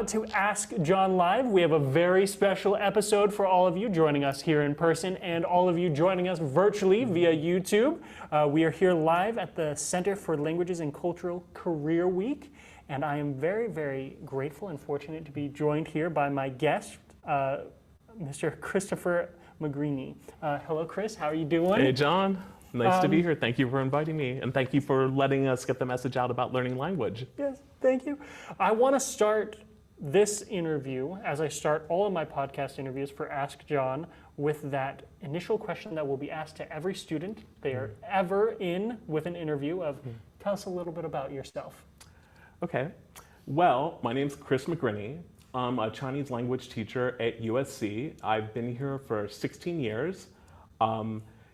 to Ask John Live. We have a very special episode for all of you joining us here in person and all of you joining us virtually via YouTube. We are here live at the Center for Languages and Cultural Career Week, and I am very, very grateful and fortunate to be joined here by my guest, Mr. Christopher Magriney. Hello, Chris. How are you doing? Hey, John. Nice to be here. Thank you for inviting me, and thank you for letting us get the message out about learning language. Yes, thank you. I want to start this interview, as I start all of my podcast interviews for Ask John, with that initial question that will be asked to every student they are ever in with an interview of, tell us a little bit about yourself. Okay. Well, my name's Chris Magriney. I'm a Chinese language teacher at USC. I've been here for 16 years.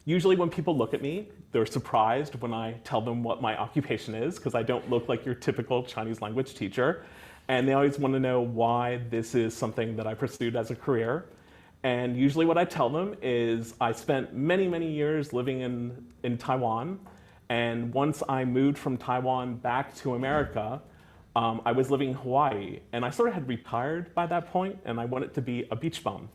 Usually when people look at me, they're surprised when I tell them what my occupation is, because I don't look like your typical Chinese language teacher. And they always want to know why this is something that I pursued as a career. And usually what I tell them is I spent many, many years living in Taiwan. And once I moved from Taiwan back to America, I was living in Hawaii. And I sort of had retired by that point, and I wanted to be a beach bum.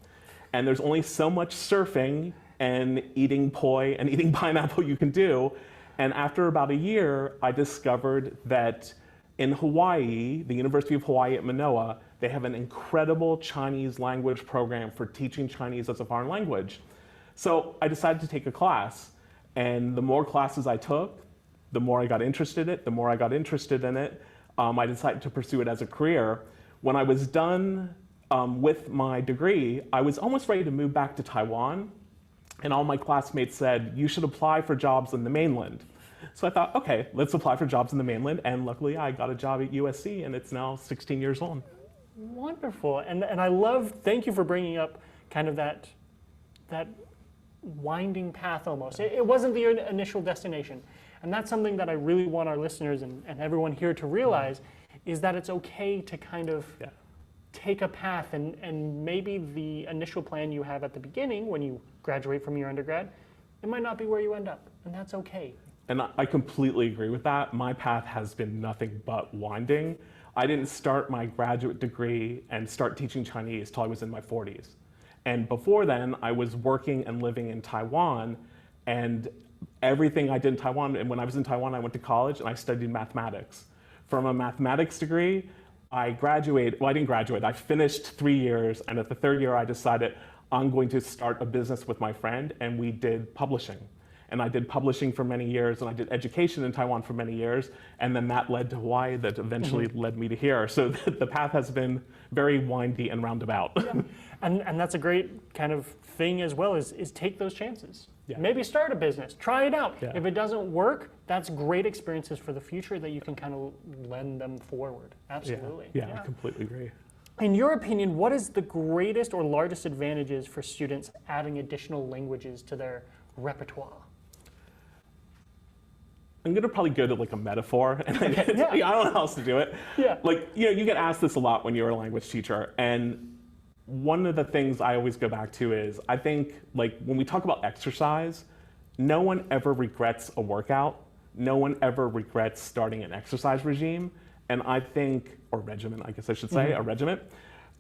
And there's only so much surfing and eating poi and eating pineapple you can do. And after about a year, I discovered that in Hawaii, the University of Hawaii at Manoa, they have an incredible Chinese language program for teaching Chinese as a foreign language. So I decided to take a class. And the more classes I took, the more I got interested in it, the more I got interested in it. I decided to pursue it as a career. When I was done with my degree, I was almost ready to move back to Taiwan. And all my classmates said, you should apply for jobs in the mainland. So I thought, okay, let's apply for jobs in the mainland. And luckily, I got a job at USC, and it's now 16 years on. Wonderful. And I love, thank you for bringing up kind of that winding path almost. It wasn't the initial destination. And that's something that I really want our listeners and everyone here to realize, is that it's okay to kind of take a path, and maybe the initial plan you have at the beginning when you graduate from your undergrad, it might not be where you end up, and that's okay. And I completely agree with that. My path has been nothing but winding. I didn't start my graduate degree and start teaching Chinese till I was in my 40s. And before then, I was working and living in Taiwan, and everything I did in Taiwan, and when I was in Taiwan, I went to college and I studied mathematics. From a mathematics degree, I graduated, well, I didn't graduate, I finished 3 years, and at the third year I decided I'm going to start a business with my friend, and we did publishing. And I did publishing for many years, and I did education in Taiwan for many years, and then that led to Hawaii, that eventually led me to here. So the path has been very windy and roundabout. Yeah. And that's a great kind of thing as well, is take those chances. Yeah. Maybe start a business, try it out. Yeah. If it doesn't work, that's great experiences for the future that you can kind of lend them forward. Absolutely. Yeah, I completely agree. In your opinion, what is the greatest or largest advantages for students adding additional languages to their repertoire? I'm gonna probably go to like a metaphor, and I don't know how else to do it. Yeah. Like, you know, you get asked this a lot when you're a language teacher, and one of the things I always go back to is, I think, like, when we talk about exercise, no one ever regrets a workout. No one ever regrets starting an exercise regime. And I think, or regimen, I guess I should say, a regiment.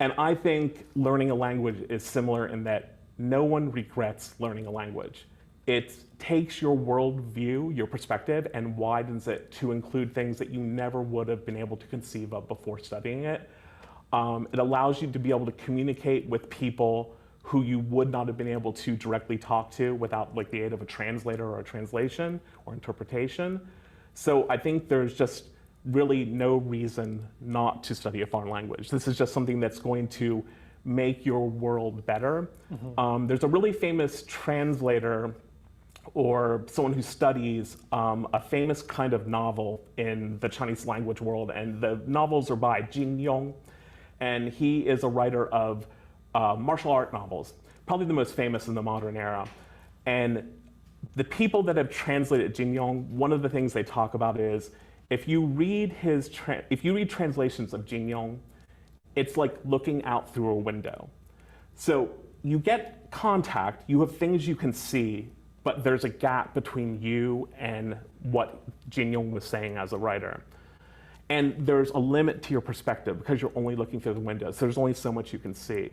And I think learning a language is similar in that no one regrets learning a language. It takes your worldview, your perspective, and widens it to include things that you never would have been able to conceive of before studying it. It allows you to be able to communicate with people who you would not have been able to directly talk to without like the aid of a translator or a translation or interpretation. So I think there's just really no reason not to study a foreign language. This is just something that's going to make your world better. There's a really famous translator or someone who studies a famous kind of novel in the Chinese language world, and the novels are by Jin Yong, and he is a writer of martial art novels, probably the most famous in the modern era. And the people that have translated Jin Yong, one of the things they talk about is, if you read translations of Jin Yong, it's like looking out through a window. So you get contact, you have things you can see, but there's a gap between you and what Jin Yong was saying as a writer. And there's a limit to your perspective because you're only looking through the window. So there's only so much you can see.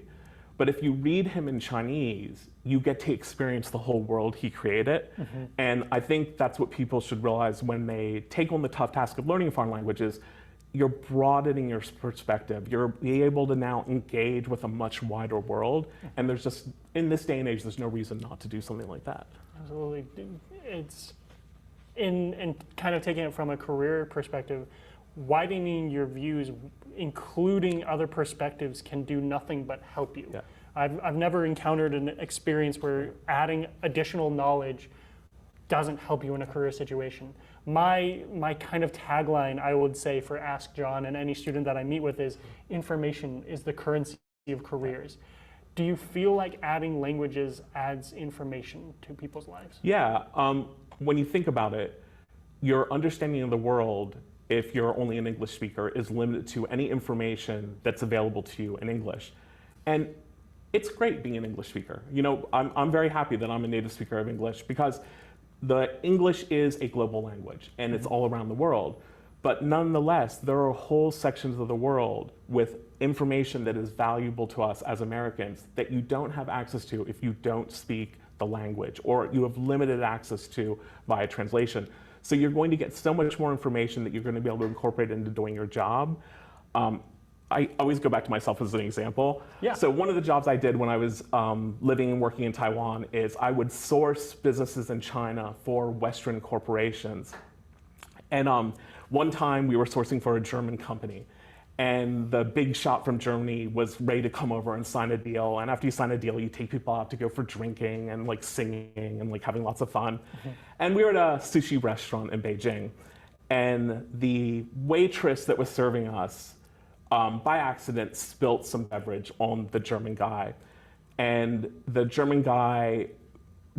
But if you read him in Chinese, you get to experience the whole world he created. And I think that's what people should realize when they take on the tough task of learning foreign languages. You're broadening your perspective. You're able to now engage with a much wider world. And there's just, in this day and age, there's no reason not to do something like that. Absolutely. It's in kind of taking it from a career perspective, widening your views, including other perspectives, can do nothing but help you. Yeah. I've never encountered an experience where adding additional knowledge doesn't help you in a career situation. My kind of tagline, I would say, for Ask John and any student that I meet with is, information is the currency of careers. Do you feel like adding languages adds information to people's lives? Yeah, when you think about it, your understanding of the world, if you're only an English speaker, is limited to any information that's available to you in English. And it's great being an English speaker. You know, I'm very happy that I'm a native speaker of English because the English is a global language and it's all around the world. But nonetheless, there are whole sections of the world with information that is valuable to us as Americans that you don't have access to if you don't speak the language, or you have limited access to via translation. So you're going to get so much more information that you're going to be able to incorporate into doing your job. I always go back to myself as an example. Yeah. So one of the jobs I did when I was living and working in Taiwan is I would source businesses in China for Western corporations. And one time we were sourcing for a German company. And the big shot from Germany was ready to come over and sign a deal. And after you sign a deal, you take people out to go for drinking and like singing and like having lots of fun. And we were at a sushi restaurant in Beijing. And the waitress that was serving us, by accident, spilt some beverage on the German guy. And the German guy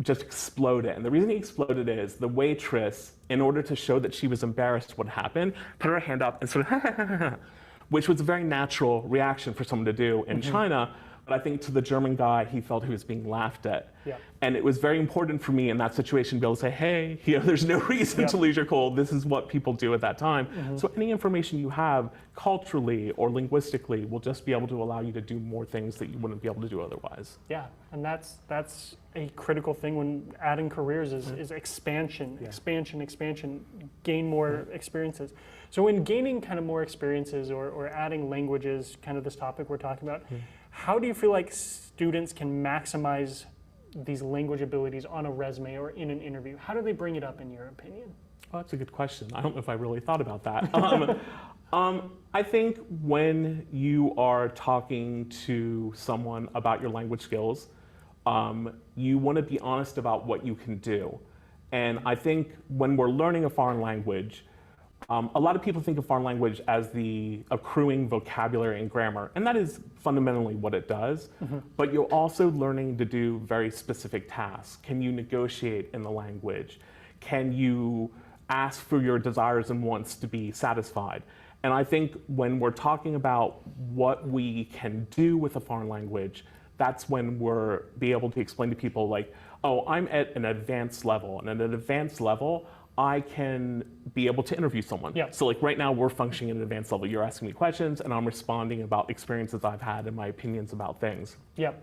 just exploded. And the reason he exploded is the waitress, in order to show that she was embarrassed what happened, put her hand up and sort of which was a very natural reaction for someone to do in China. But I think to the German guy, he felt he was being laughed at. Yeah. And it was very important for me in that situation to be able to say, hey, you know, there's no reason to lose your cool. This is what people do at that time. So any information you have culturally or linguistically will just be able to allow you to do more things that you wouldn't be able to do otherwise. Yeah, and that's a critical thing when adding careers is expansion, expansion, gain more experiences. So in gaining kind of more experiences or adding languages, kind of this topic we're talking about, how do you feel like students can maximize these language abilities on a resume or in an interview? How do they bring it up in your opinion? Oh, that's a good question. I don't know if I really thought about that. I think when you are talking to someone about your language skills, you want to be honest about what you can do. And I think when we're learning a foreign language, a lot of people think of foreign language as the accruing vocabulary and grammar, and that is fundamentally what it does. But you're also learning to do very specific tasks. Can you negotiate in the language? Can you ask for your desires and wants to be satisfied? And I think when we're talking about what we can do with a foreign language, that's when we're be able to explain to people like, oh, I'm at an advanced level, and at an advanced level, I can be able to interview someone. Yeah. So like right now we're functioning at an advanced level. You're asking me questions and I'm responding about experiences I've had and my opinions about things. Yeah.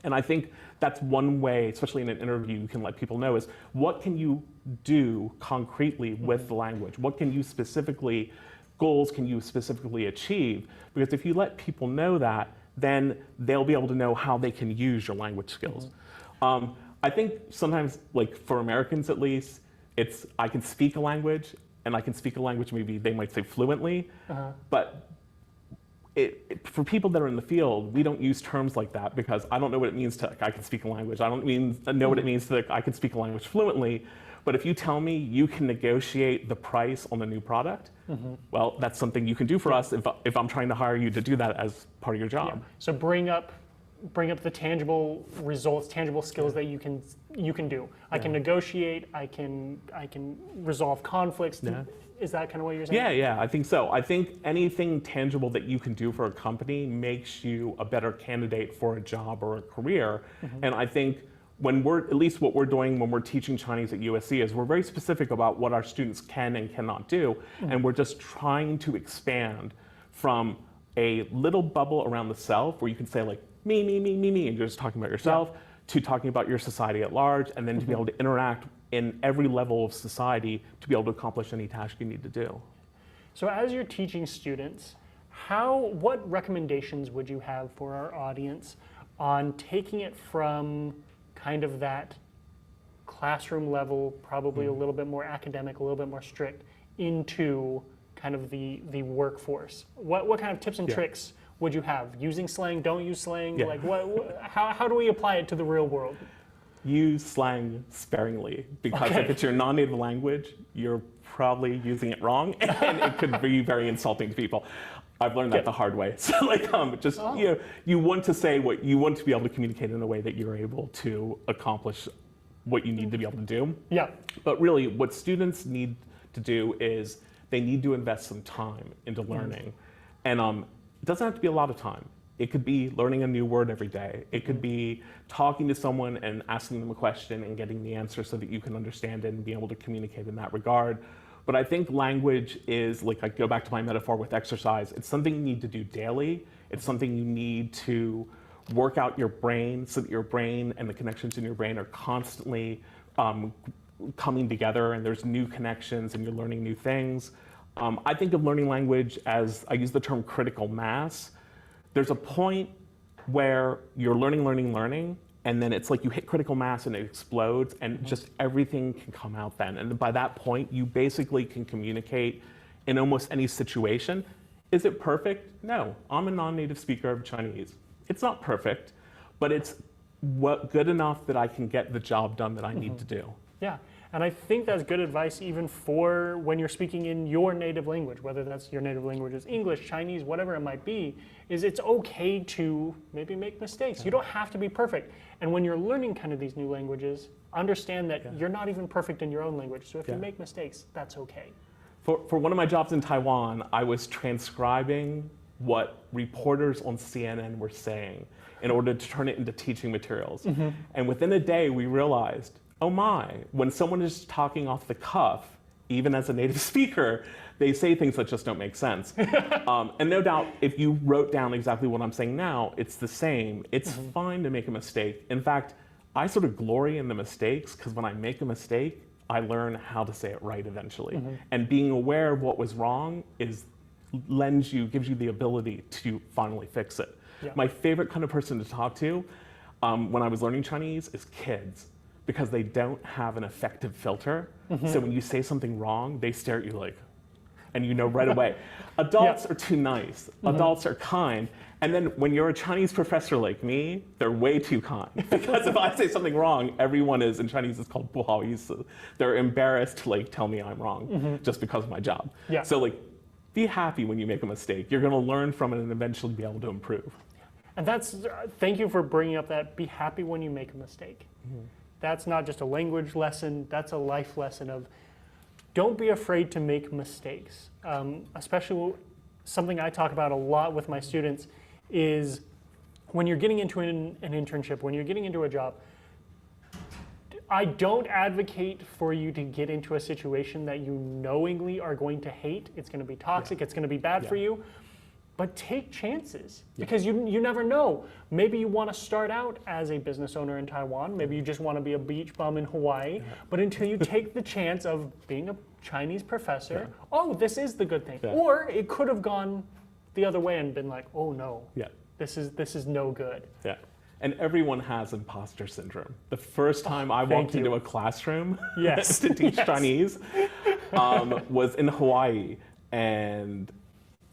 And I think that's one way, especially in an interview, you can let people know is what can you do concretely with the language? What can you specifically, goals can you specifically achieve? Because if you let people know that, then they'll be able to know how they can use your language skills. I think sometimes, like for Americans at least, it's I can speak a language, and I can speak a language maybe they might say fluently, but for people that are in the field, we don't use terms like that because I don't know what it means to I can speak a language. I don't know what it means to I can speak a language fluently. But if you tell me you can negotiate the price on a new product, well, that's something you can do for us if I'm trying to hire you to do that as part of your job. Yeah. So bring up the tangible results, tangible skills that you can do. I can negotiate. I can resolve conflicts. Is that kind of what you're saying? Yeah, I think so. I think anything tangible that you can do for a company makes you a better candidate for a job or a career. And I think at least what we're doing when we're teaching Chinese at USC is we're very specific about what our students can and cannot do, and we're just trying to expand from a little bubble around the self where you can say like me, and you're just talking about yourself, to talking about your society at large, and then to be able to interact in every level of society to be able to accomplish any task you need to do. So as you're teaching students, what recommendations would you have for our audience on taking it from kind of that classroom level, probably a little bit more academic, a little bit more strict, into kind of the workforce? What kind of tips and tricks would you have? Using slang, don't use slang? Like how do we apply it to the real world? Use slang sparingly, because if it's your non-native language, you're probably using it wrong, and it could be very insulting to people. I've learned that the hard way. So like, you want to say what you want to be able to communicate in a way that you're able to accomplish what you need to be able to do. Yeah. But really, what students need to do is they need to invest some time into learning, and it doesn't have to be a lot of time. It could be learning a new word every day. It could be talking to someone and asking them a question and getting the answer so that you can understand it and be able to communicate in that regard. But I think language is, like, I go back to my metaphor with exercise, it's something you need to do daily. It's something you need to work out your brain so that your brain and the connections in your brain are constantly coming together, and there's new connections and you're learning new things. I think of learning language as, I use the term critical mass. There's a point where you're learning, and then it's like you hit critical mass and it explodes, and just everything can come out then. And by that point, you basically can communicate in almost any situation. Is it perfect? No. I'm a non-native speaker of Chinese. It's not perfect, but it's good enough that I can get the job done that I need to do. Yeah, and I think that's good advice even for when you're speaking in your native language, whether that's your native language is English, Chinese, whatever it might be, is it's okay to maybe make mistakes. You don't have to be perfect. And when you're learning kind of these new languages, understand that you're not even perfect in your own language. So if you make mistakes, that's okay. For one of my jobs in Taiwan, I was transcribing what reporters on CNN were saying in order to turn it into teaching materials. And within a day, we realized, oh my, when someone is talking off the cuff, even as a native speaker, they say things that just don't make sense. And no doubt, if you wrote down exactly what I'm saying now, it's the same. It's fine to make a mistake. In fact, I sort of glory in the mistakes, because when I make a mistake, I learn how to say it right eventually. And being aware of what was wrong gives you the ability to finally fix it. My favorite kind of person to talk to when I was learning Chinese is kids, because they don't have an effective filter. So when you say something wrong, they stare at you like, and you know right away. Adults are too nice. Adults are kind. And then when you're a Chinese professor like me, they're way too kind. Because if I say something wrong, everyone is, in Chinese it's called 不好意思. They're embarrassed to like tell me I'm wrong just because of my job. So like, be happy when you make a mistake. You're gonna learn from it and eventually be able to improve. And thank you for bringing up that be happy when you make a mistake. That's not just a language lesson, that's a life lesson of don't be afraid to make mistakes. Especially something I talk about a lot with my students is when you're getting into an internship, when you're getting into a job, I don't advocate for you to get into a situation that you knowingly are going to hate. It's going to be toxic, it's going to be bad for you. But take chances, because you never know. Maybe you want to start out as a business owner in Taiwan. Maybe you just want to be a beach bum in Hawaii. But until you take the chance of being a Chinese professor, oh, this is the good thing. Or it could have gone the other way and been like, oh no, this is no good. And everyone has imposter syndrome. The first time I walked into a classroom to teach Chinese was in Hawaii, and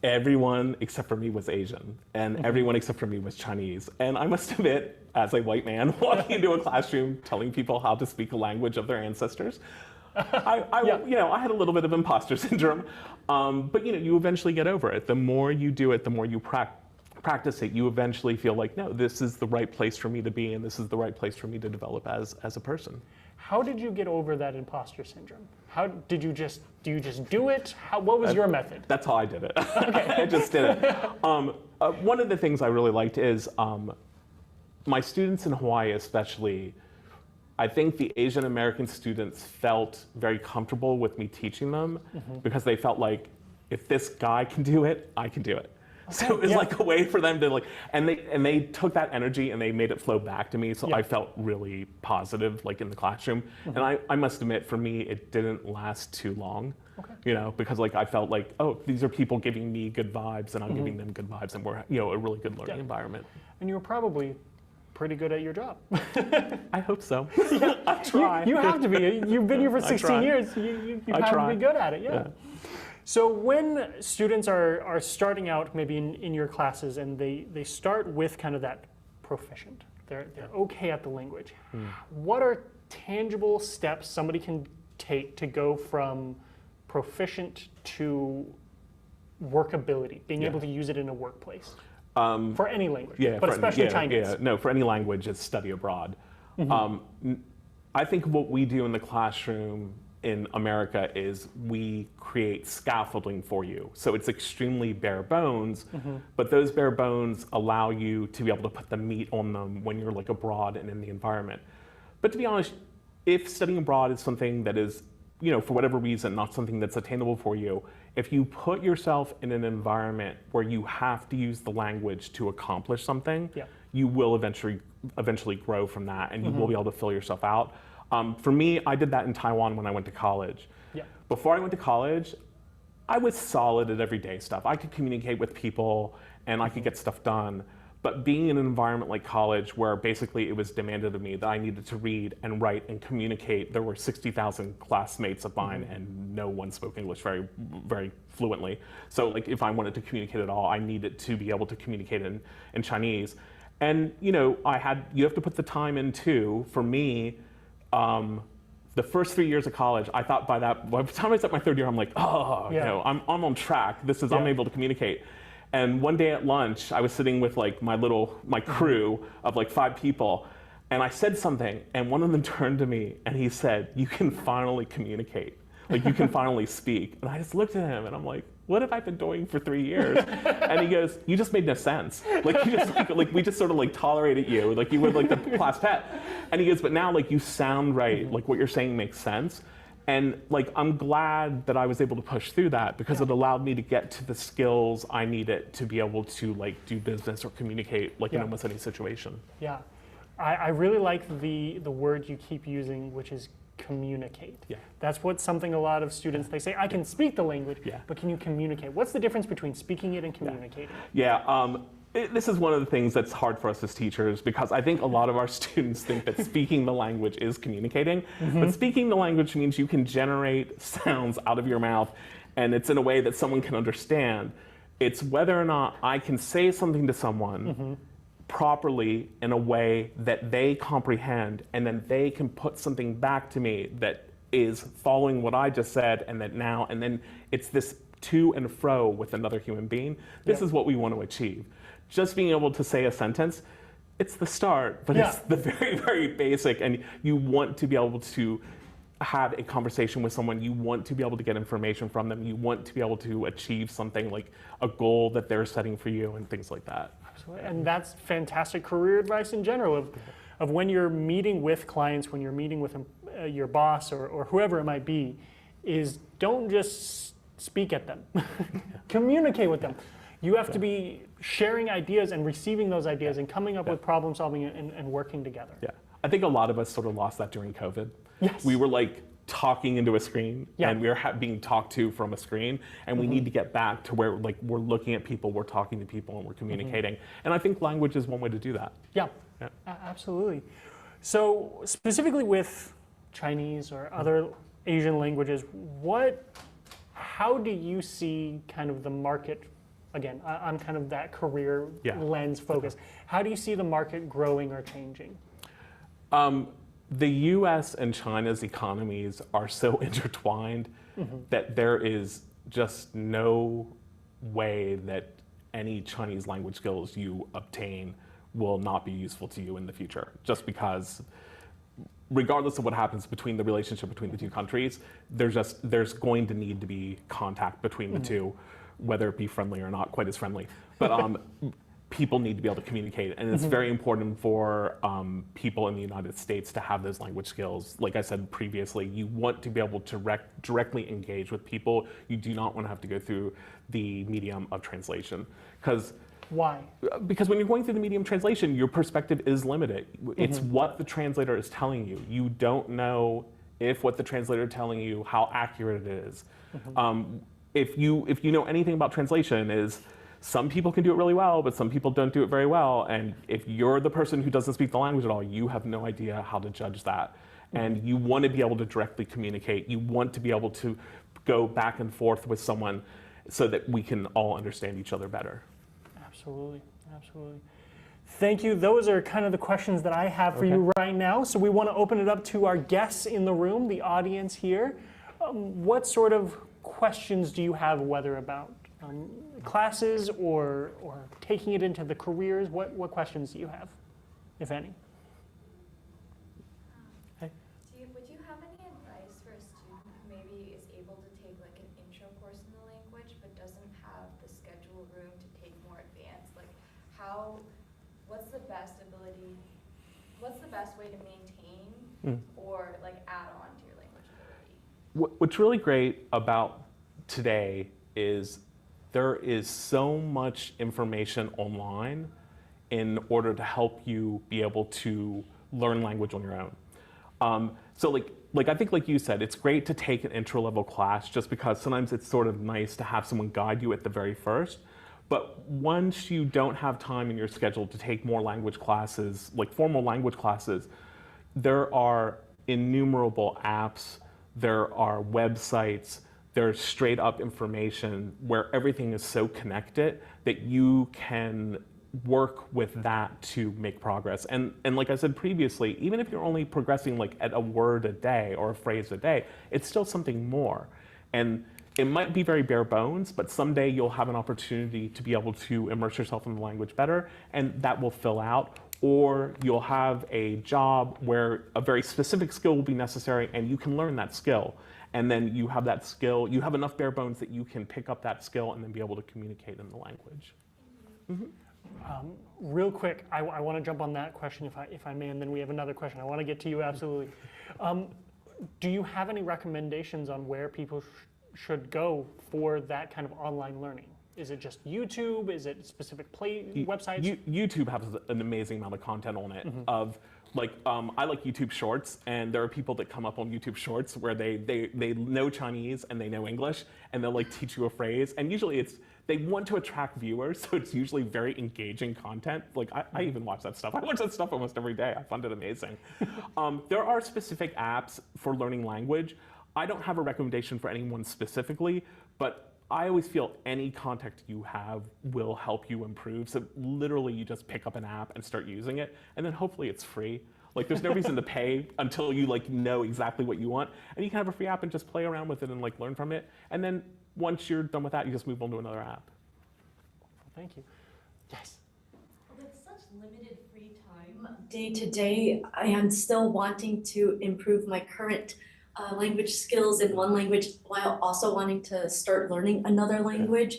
everyone except for me was Asian, and everyone except for me was Chinese. And I must admit, as a white man walking into a classroom telling people how to speak a language of their ancestors, I had a little bit of imposter syndrome. But you eventually get over it. The more you do it, the more you practice it, you eventually feel like, no, this is the right place for me to be, and this is the right place for me to develop as a person. How did you get over that imposter syndrome? How did you just do it? What was your method? That's how I did it. I just did it. One of the things I really liked is my students in Hawaii especially I think the Asian American students felt very comfortable with me teaching them because they felt like, if this guy can do it, I can do it. Okay, so it was like a way for them to like, and they took that energy and they made it flow back to me. So I felt really positive, like in the classroom. And I must admit, for me, it didn't last too long. Okay. You know, because like I felt like, oh, these are people giving me good vibes, and I'm giving them good vibes, and we're, you know, a really good learning environment. And you were probably pretty good at your job. I hope so. I try. You have to be. You've been here for 16 years. You have to be good at it. Yeah. So when students are starting out maybe in your classes and they start with kind of that proficient, they're okay at the language, what are tangible steps somebody can take to go from proficient to workability, being able to use it in a workplace? For any language, but especially Chinese. Yeah, no, for any language, it's study abroad. I think what we do in the classroom in America is we create scaffolding for you. So it's extremely bare bones, but those bare bones allow you to be able to put the meat on them when you're like abroad and in the environment. But to be honest, if studying abroad is something that is, you know, for whatever reason, not something that's attainable for you, if you put yourself in an environment where you have to use the language to accomplish something, you will eventually grow from that, and you will be able to fill yourself out. For me, I did that in Taiwan when I went to college. Before I went to college, I was solid at everyday stuff. I could communicate with people and I could get stuff done. But being in an environment like college where basically it was demanded of me that I needed to read and write and communicate, there were 60,000 classmates of mine and no one spoke English very, very fluently. So like if I wanted to communicate at all, I needed to be able to communicate in Chinese. And you know, you have to put the time in too. For me, the first 3 years of college, I thought by the time I was at my third year, I'm like, oh, you know, I'm on track. I'm able to communicate. And one day at lunch, I was sitting with like my crew of like 5 people, and I said something, and one of them turned to me and he said, "You can finally communicate. Like you can finally speak." And I just looked at him and I'm like, what have I been doing for 3 years? And he goes, "You just made no sense. Like you just like we just sort of like tolerated you, like you were like the class pet." And he goes, "But now like you sound right. Like what you're saying makes sense." And like I'm glad that I was able to push through that because it allowed me to get to the skills I needed to be able to like do business or communicate like in almost any situation. Yeah, I really like the word you keep using, which is communicate. That's what something a lot of students, they say, I can speak the language, but can you communicate? What's the difference between speaking it and communicating? This is one of the things that's hard for us as teachers because I think a lot of our students think that speaking the language is communicating, but speaking the language means you can generate sounds out of your mouth and it's in a way that someone can understand. It's whether or not I can say something to someone properly in a way that they comprehend, and then they can put something back to me that is following what I just said, and then it's this to and fro with another human being. This is what we want to achieve. Just being able to say a sentence, it's the start, but it's the very, very basic, and you want to be able to have a conversation with someone, you want to be able to get information from them, you want to be able to achieve something like a goal that they're setting for you and things like that. Absolutely. And that's fantastic career advice in general of when you're meeting with clients, when you're meeting with your boss or whoever it might be, is don't just speak at them. Communicate with them. You have to be sharing ideas and receiving those ideas and coming up with problem solving and working together. I think a lot of us sort of lost that during COVID. Yes. We were like talking into a screen and we were being talked to from a screen, and we need to get back to where like we're looking at people, we're talking to people, and we're communicating. And I think language is one way to do that. Absolutely. So specifically with Chinese or other Asian languages, how do you see kind of the market? Again, I'm kind of that career lens focus. How do you see the market growing or changing? The US and China's economies are so intertwined that there is just no way that any Chinese language skills you obtain will not be useful to you in the future. Just because regardless of what happens between the relationship between the two countries, there's going to need to be contact between the two, whether it be friendly or not quite as friendly. But people need to be able to communicate, and it's very important for people in the United States to have those language skills. Like I said previously, you want to be able to directly engage with people. You do not want to have to go through the medium of translation. Why? Because when you're going through the medium translation, your perspective is limited. It's what the translator is telling you. You don't know if what the translator is telling you, how accurate it is. If you know anything about translation, is some people can do it really well, but some people don't do it very well. And if you're the person who doesn't speak the language at all, you have no idea how to judge that. And you want to be able to directly communicate. You want to be able to go back and forth with someone so that we can all understand each other better. Absolutely, absolutely. Thank you. Those are kind of the questions that I have for you right now. So we want to open it up to our guests in the room, the audience here. What sort of questions do you have, whether about classes or taking it into the careers? What questions do you have, if any? Would you have any advice for a student who maybe is able to take like an intro course in the language but doesn't have the schedule room to take more advanced? Like what's the best way to maintain or like add on to your language ability? What's really great about today is there is so much information online in order to help you be able to learn language on your own. So like I think like you said, it's great to take an intro level class just because sometimes it's sort of nice to have someone guide you at the very first. But once you don't have time in your schedule to take more language classes, like formal language classes, there are innumerable apps, there are websites, there's straight up information where everything is so connected that you can work with that to make progress. And like I said previously, even if you're only progressing like at a word a day or a phrase a day, it's still something more. And it might be very bare bones, but someday you'll have an opportunity to be able to immerse yourself in the language better, and that will fill out. Or you'll have a job where a very specific skill will be necessary and you can learn that skill. And then you have that skill, you have enough bare bones that you can pick up that skill and then be able to communicate in the language. Real quick, I want to jump on that question if I may, and then we have another question. I want to get to you absolutely. Do you have any recommendations on where people should go for that kind of online learning? Is it just YouTube? Is it specific websites? YouTube has an amazing amount of content on it. Of like, I like YouTube Shorts, and there are people that come up on YouTube Shorts where they know Chinese and they know English, and they'll like teach you a phrase. And usually they want to attract viewers, so it's usually very engaging content. Like I even watch that stuff. I watch that stuff almost every day. I find it amazing. There are specific apps for learning language. I don't have a recommendation for anyone specifically, but I always feel any contact you have will help you improve. So literally you just pick up an app and start using it, and then hopefully it's free. Like there's no reason to pay until you like know exactly what you want. And you can have a free app and just play around with it and like learn from it. And then once you're done with that, you just move on to another app. Thank you. Yes. With such limited free time day to day, I am still wanting to improve my current language skills in one language while also wanting to start learning another language.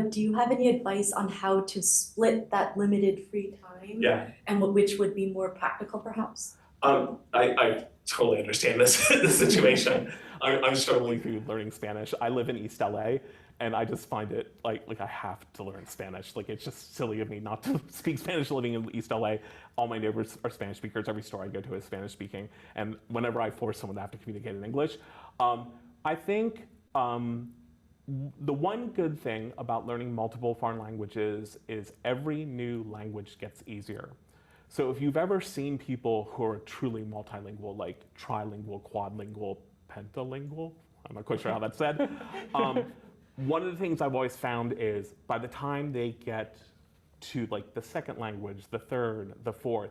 Do you have any advice on how to split that limited free time? Yeah. And which would be more practical perhaps? I totally understand this situation. I'm struggling through learning Spanish. I live in East LA, and I just find it like I have to learn Spanish. Like it's just silly of me not to speak Spanish living in East LA. All my neighbors are Spanish speakers. Every store I go to is Spanish speaking. And whenever I force someone to have to communicate in English, I think the one good thing about learning multiple foreign languages is every new language gets easier. So if you've ever seen people who are truly multilingual, like trilingual, quadlingual, pentalingual, I'm not quite sure how that's said, one of the things I've always found is by the time they get to like the second language, the third, the fourth,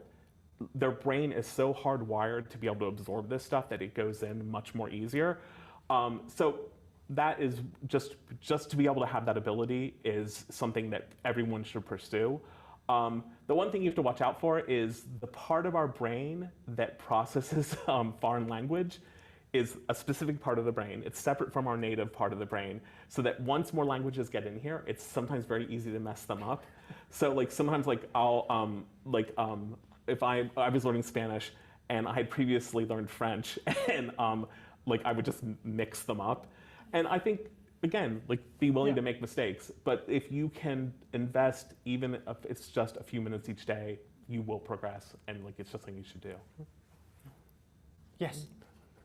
their brain is so hardwired to be able to absorb this stuff that it goes in much more easier. So that is just to be able to have that ability is something that everyone should pursue. The one thing you have to watch out for is the part of our brain that processes foreign language is a specific part of the brain. It's separate from our native part of the brain, so that once more languages get in here, it's sometimes very easy to mess them up. So like sometimes like if I was learning Spanish and I had previously learned French and like I would just mix them up. And I think again, like be willing to make mistakes, but if you can invest even if it's just a few minutes each day, you will progress, and like it's just something you should do. Yes.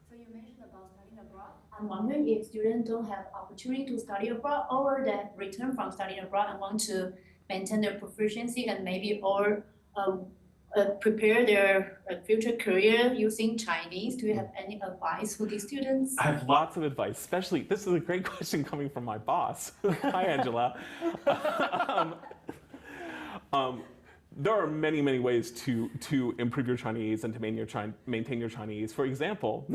So you mentioned about studying abroad. I'm wondering if students don't have opportunity to study abroad or that return from studying abroad and want to maintain their proficiency and maybe or prepare their future career using Chinese. Do you have any advice for these students? I have lots of advice, especially, this is a great question coming from my boss. Hi, Angela. There are many, many ways to improve your Chinese and to maintain your Chinese. For example,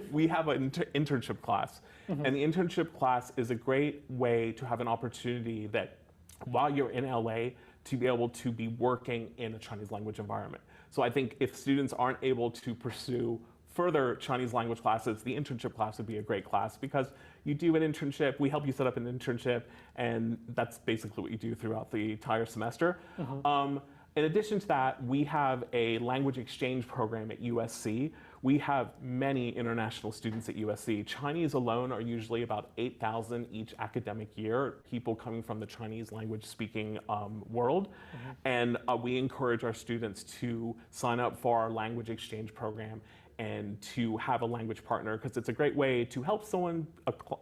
we have an internship class. And the internship class is a great way to have an opportunity that while you're in LA, to be able to be working in a Chinese language environment. So I think if students aren't able to pursue further Chinese language classes, the internship class would be a great class because you do an internship, we help you set up an internship, and that's basically what you do throughout the entire semester. In addition to that, we have a language exchange program at USC. We have many international students at USC. Chinese alone are usually about 8,000 each academic year, people coming from the Chinese language speaking world. And we encourage our students to sign up for our language exchange program and to have a language partner, because it's a great way to help someone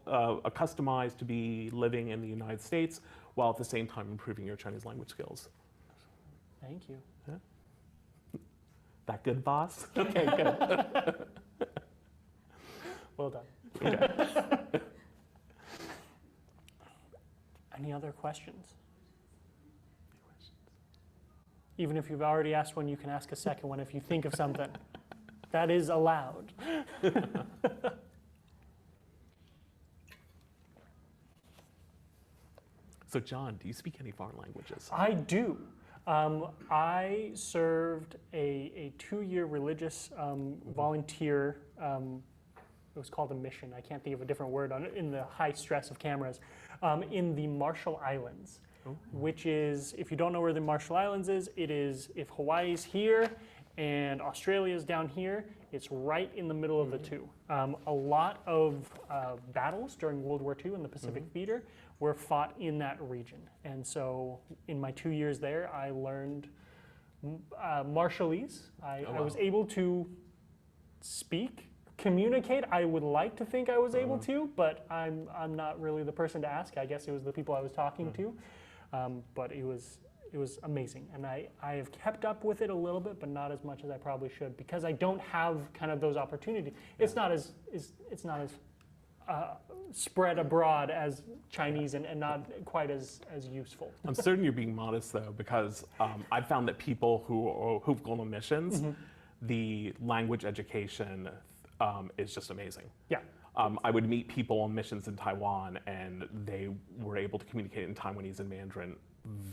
accustomize to be living in the United States while at the same time improving your Chinese language skills. Thank you. Yeah. That good, boss? Okay, good. Well done. Okay. Any other questions? Even if you've already asked one, you can ask a second one if you think of something. That is allowed. So John, do you speak any foreign languages? I do. I served a 2-year religious volunteer. It was called a mission. I can't think of a different word on it in the high stress of cameras. In the Marshall Islands, which is, if you don't know where the Marshall Islands is, it is if Hawaii's here and Australia's down here, it's right in the middle of the two. A lot of battles during World War II in the Pacific Theater were fought in that region. And so in my 2 years there, I learned Marshallese. I was able to speak, communicate. I would like to think I was able to, but I'm not really the person to ask. I guess it was the people I was talking to. But it was amazing, and I have kept up with it a little bit, but not as much as I probably should, because I don't have kind of those opportunities. It's not as spread abroad as Chinese, and not quite as useful. I'm certain you're being modest though, because I've found that people who've gone on missions, the language education is just amazing. Yeah. I would meet people on missions in Taiwan, and they were able to communicate in Taiwanese and Mandarin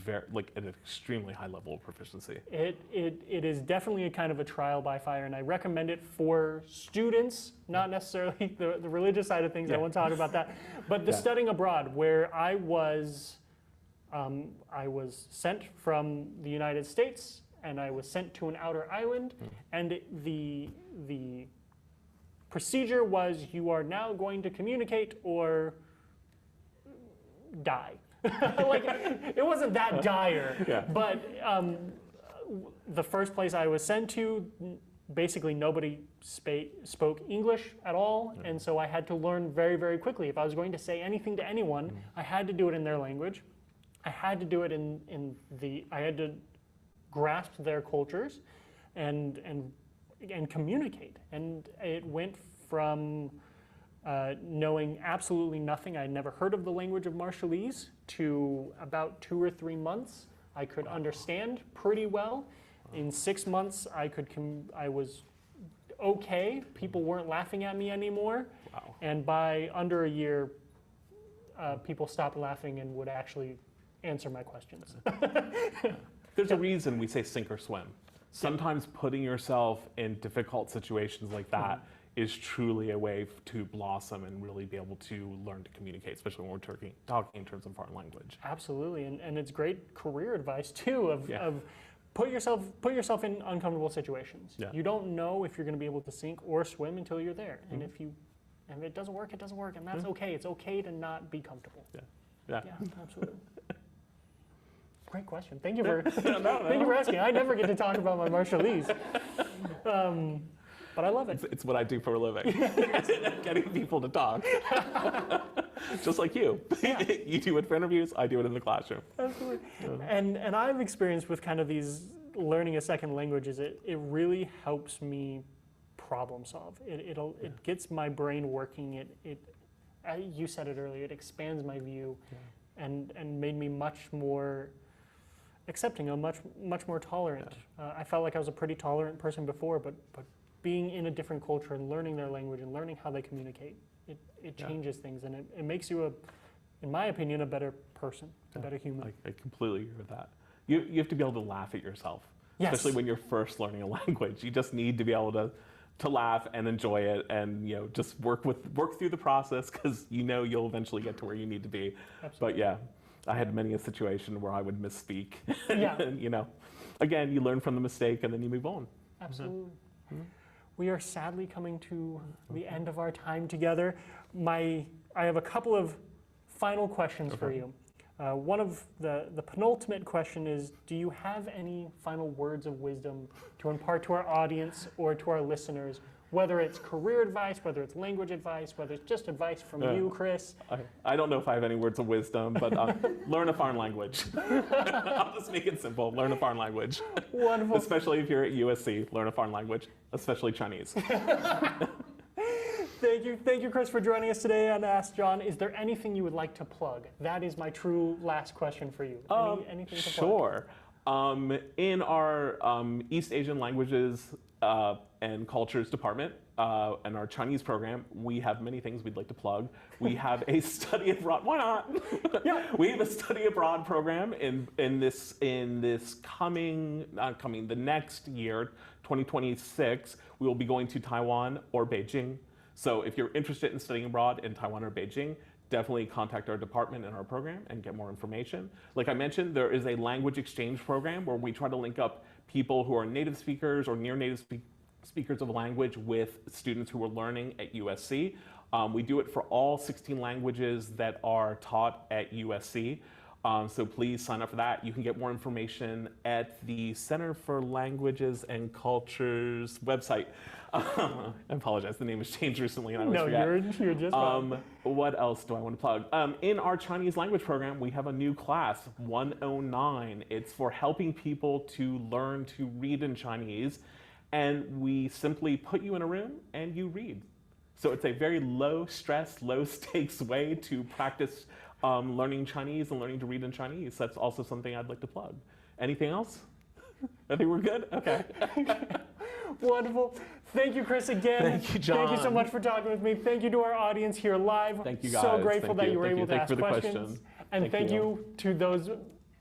at an extremely high level of proficiency. It is definitely a kind of a trial by fire, and I recommend it for students, not necessarily the religious side of things. I won't talk about that, but the studying abroad, where I was sent from the United States, and I was sent to an outer island, and the procedure was, you are now going to communicate or die. Like, it wasn't that dire, but the first place I was sent to, basically nobody spoke English at all, and so I had to learn very, very quickly. If I was going to say anything to anyone, I had to do it in their language. I had to do it I had to grasp their cultures and communicate. And it went from knowing absolutely nothing, I'd never heard of the language of Marshallese, to about 2 or 3 months I could understand pretty well. In 6 months I was okay. People weren't laughing at me anymore. Wow. And by under a year, people stopped laughing and would actually answer my questions. There's a reason we say sink or swim. Sometimes putting yourself in difficult situations like that is truly a way to blossom and really be able to learn to communicate, especially when we're talking in terms of foreign language. Absolutely, and it's great career advice too Yeah. of put yourself in uncomfortable situations. Yeah. You don't know if you're going to be able to sink or swim until you're there, and Mm-hmm. if it doesn't work, it doesn't work, and that's okay. It's okay to not be comfortable. Yeah. Yeah. Yeah, absolutely. Great question. Thank you for No. thank you for asking. I never get to talk about my Marshallese, but I love it. It's what I do for a living. Getting people to talk. Just like you. Yeah. You do it for interviews, I do it in the classroom. Absolutely. And I've experienced with kind of these learning a second language is it really helps me problem solve. It gets my brain working. You said it earlier. It expands my view, and made me much more accepting. I'm much more tolerant. I felt like I was a pretty tolerant person before, but being in a different culture and learning their language and learning how they communicate, it changes things, and it makes you in my opinion, a better person, a better human. I completely agree with that. You have to be able to laugh at yourself, Yes. especially when you're first learning a language. You just need to be able to laugh and enjoy it, and just work through the process, because you'll eventually get to where you need to be. Absolutely. But yeah, I had many a situation where I would misspeak. Yeah. And, again, you learn from the mistake and then you move on. Absolutely. We are sadly coming to the end of our time together. I have a couple of final questions for you. One of the penultimate question is, do you have any final words of wisdom to impart to our audience or to our listeners, whether it's career advice, whether it's language advice, whether it's just advice from you, Chris? I don't know if I have any words of wisdom, but learn a foreign language. I'll just make it simple. Learn a foreign language. Wonderful. Especially if you're at USC, learn a foreign language, especially Chinese. Thank you, Chris, for joining us today on Ask John. Is there anything you would like to plug? That is my true last question for you. Anything to plug? Sure. In our East Asian Languages and Cultures Department and our Chinese program, we have many things we'd like to plug. We have a study abroad. Why not? Yeah. We have a study abroad program in this the next year, 2026. We will be going to Taiwan or Beijing. So if you're interested in studying abroad in Taiwan or Beijing, definitely contact our department and our program and get more information. Like I mentioned, there is a language exchange program where we try to link up people who are native speakers or near native speakers of a language with students who are learning at USC. We do it for all 16 languages that are taught at USC. So please sign up for that. You can get more information at the Center for Languages and Cultures website. I apologize, the name has changed recently and I always forget. You're just fine. What else do I want to plug? In our Chinese language program, we have a new class, 109. It's for helping people to learn to read in Chinese. And we simply put you in a room and you read. So it's a very low stress, low stakes way to practice learning Chinese and learning to read in Chinese. That's also something I'd like to plug. Anything else? I think we're good? Okay. Wonderful. Thank you, Chris, again. Thank you, John. Thank you so much for talking with me. Thank you to our audience here live. Thank you, guys. So grateful Thank that you. you were Thank able you. to Thank ask you for the questions. question. And thank you to those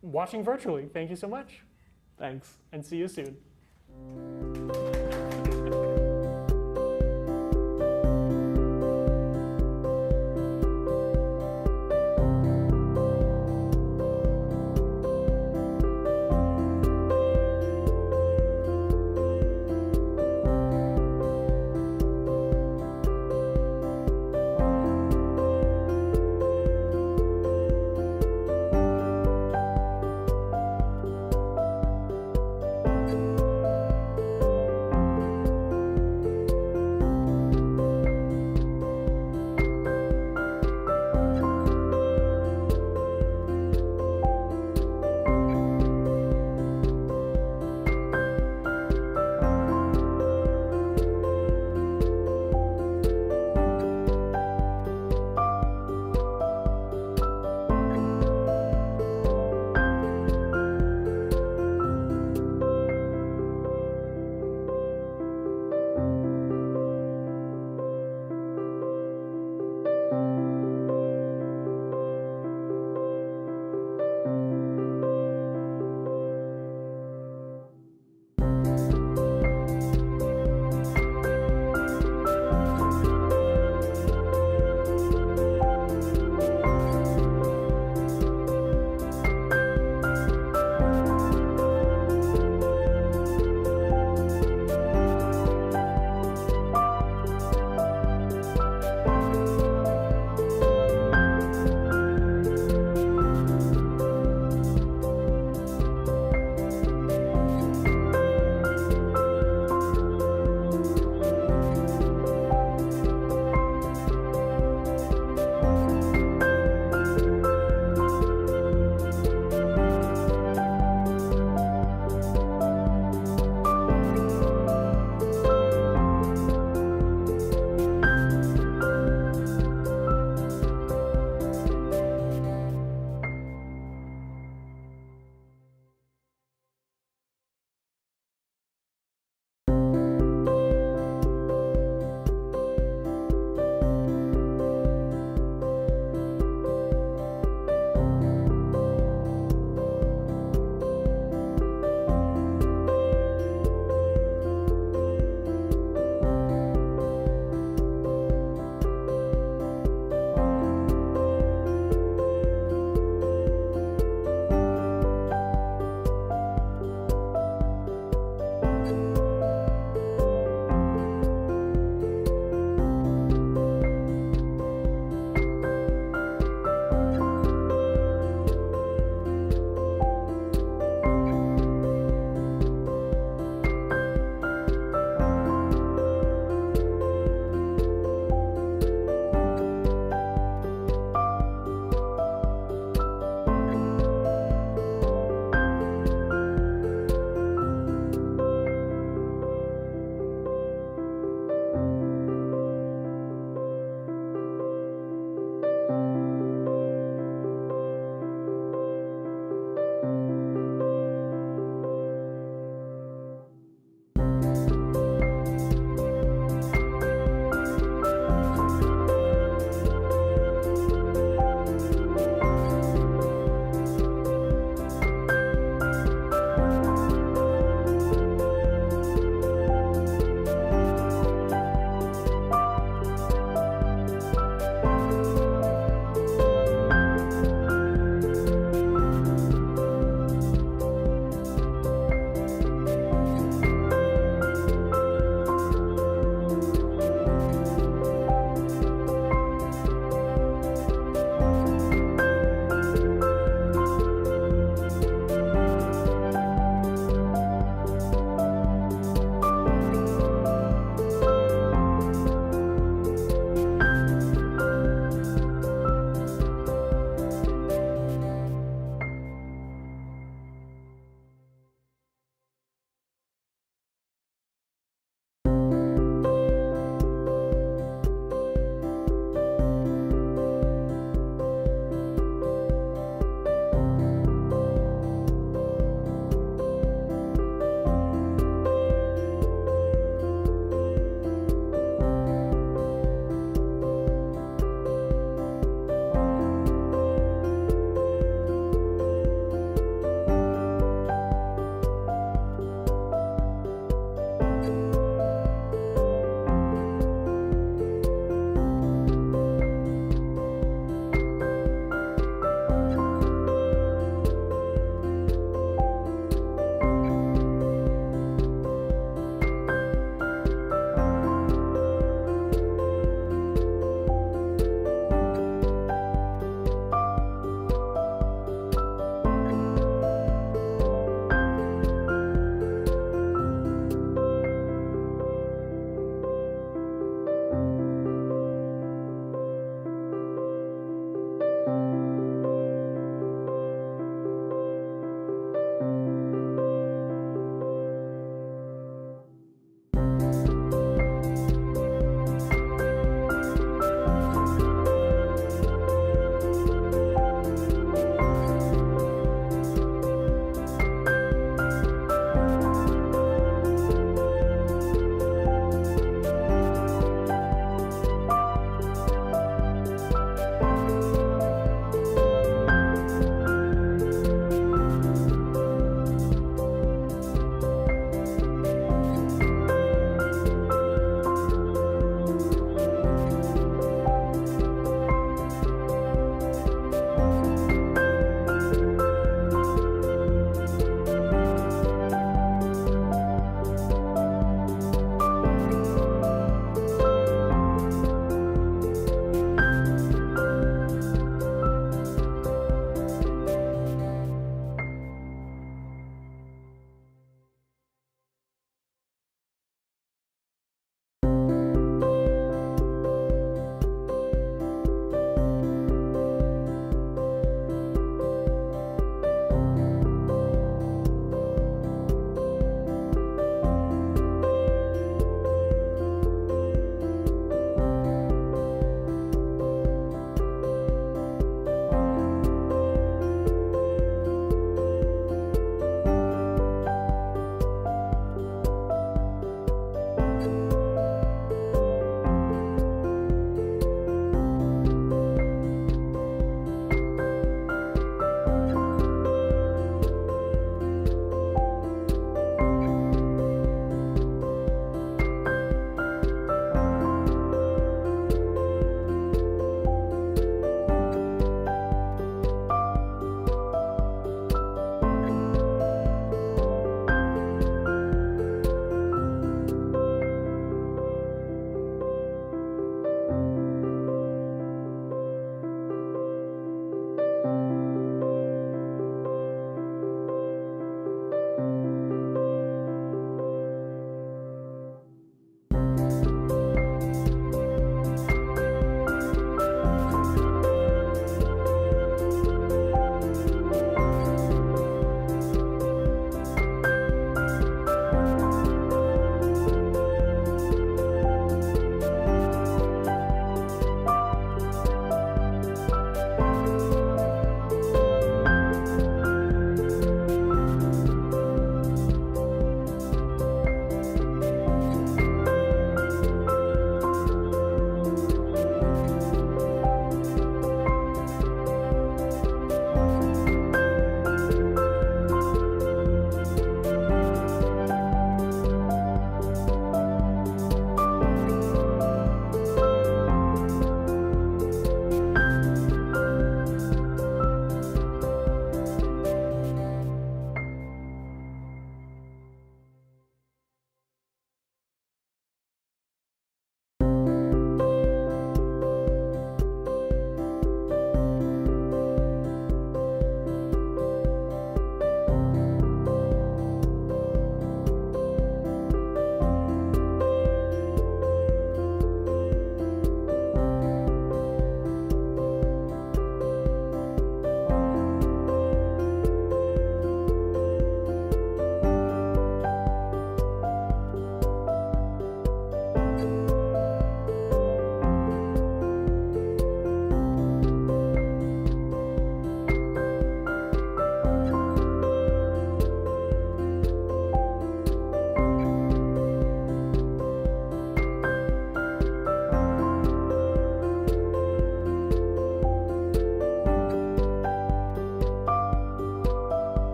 watching virtually. Thank you so much. Thanks. And see you soon.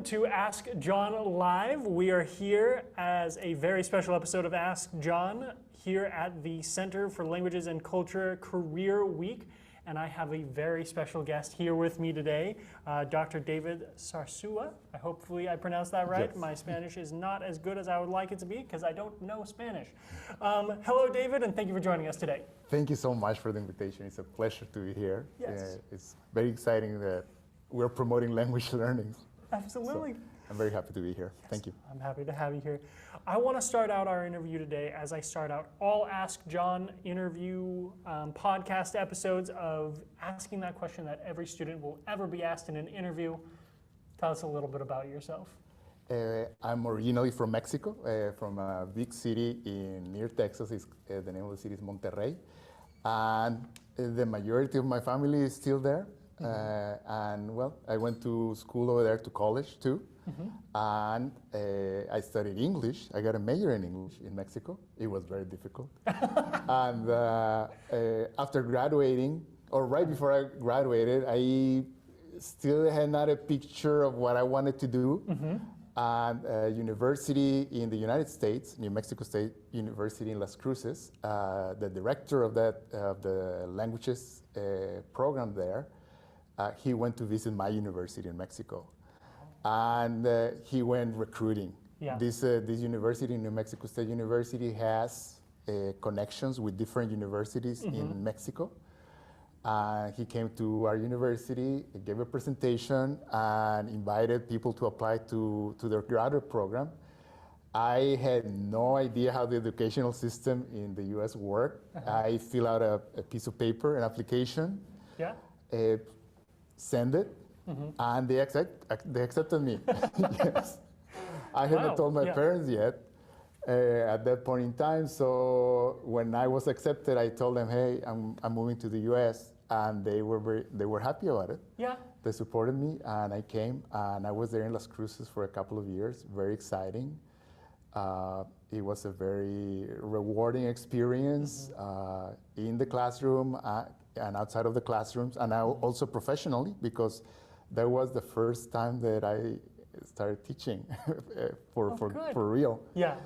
to Ask John Live. We are here as a very special episode of Ask John here at the Center for Languages and Culture Career Week. And I have a very special guest here with me today, Dr. David Zarazúa. Hopefully I pronounced that right. Yes. My Spanish is not as good as I would like it to be because I don't know Spanish. Hello, David, and thank you for joining us today. Thank you so much for the invitation. It's a pleasure to be here. Yes. It's very exciting that we're promoting language learning. Absolutely. So I'm very happy to be here. Thank you. I'm happy to have you here. I want to start out our interview today as I start out all Ask John interview podcast episodes of asking that question that every student will ever be asked in an interview. Tell us a little bit about yourself. I'm originally from Mexico, from a big city near Texas. The name of the city is Monterrey. And the majority of my family is still there. And well, I went to school over there, to college too. And I studied English. I got a major in English in Mexico. It was very difficult. And after graduating, or right before I graduated, I still had not a picture of what I wanted to do. And a university in the United States, New Mexico State University in Las Cruces, the director of the languages program there, he went to visit my university in Mexico. And he went recruiting. Yeah. This university, New Mexico State University, has connections with different universities in Mexico. He came to our university, gave a presentation, and invited people to apply to their graduate program. I had no idea how the educational system in the US worked. I fill out a piece of paper, an application, Yeah. send it, and they accepted me. Yes. I hadn't Wow, told my yeah. parents yet at that point in time. So when I was accepted, I told them, "Hey, I'm moving to the U.S." And they were happy about it. Yeah. They supported me, and I came, and I was there in Las Cruces for a couple of years. Very exciting. It was a very rewarding experience in the classroom and outside of the classrooms, and also professionally, because that was the first time that I started teaching for real. Yeah.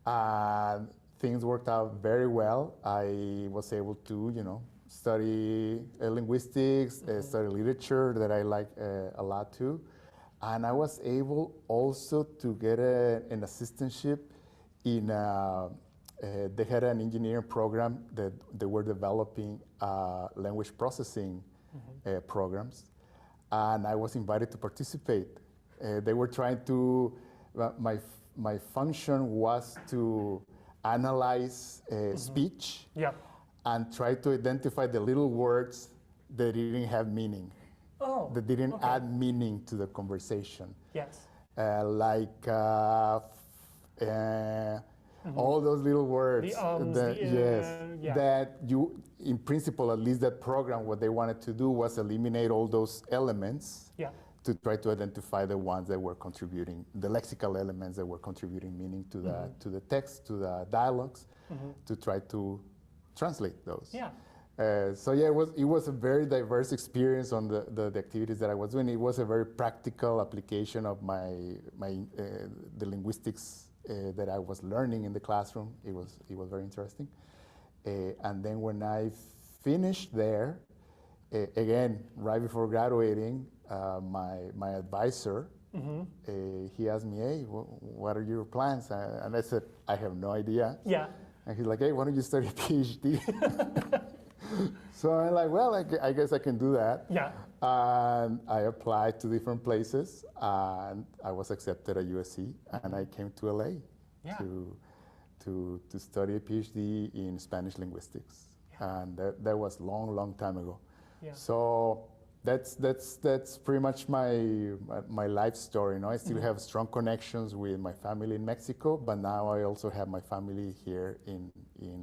And things worked out very well. I was able to, study linguistics, study literature that I like a lot too. And I was able also to get an assistantship in, they had an engineering program that they were developing language processing programs. And I was invited to participate. They were trying to, my function was to analyze speech. Yeah. And try to identify the little words that didn't have meaning, that didn't add meaning to the conversation. Yes. Like all those little words. That you, in principle, at least that program, what they wanted to do was eliminate all those elements. Yeah. To try to identify the ones that were contributing, the lexical elements that were contributing meaning to the text, to the dialogues, to try to translate those. Yeah. It was a very diverse experience on the activities that I was doing. It was a very practical application of the linguistics that I was learning in the classroom. It was very interesting. And then when I finished there, again, right before graduating, my advisor, he asked me, "Hey, what are your plans?" And I said, "I have no idea." Yeah. And he's like, "Hey, why don't you study a Ph.D.?" So I'm like, "Well, I guess I can do that." Yeah. And I applied to different places, and I was accepted at USC, and I came to LA to study a Ph.D. in Spanish linguistics. And that was long time ago. Yeah. So that's pretty much my life story. I still have strong connections with my family in Mexico, but now I also have my family here in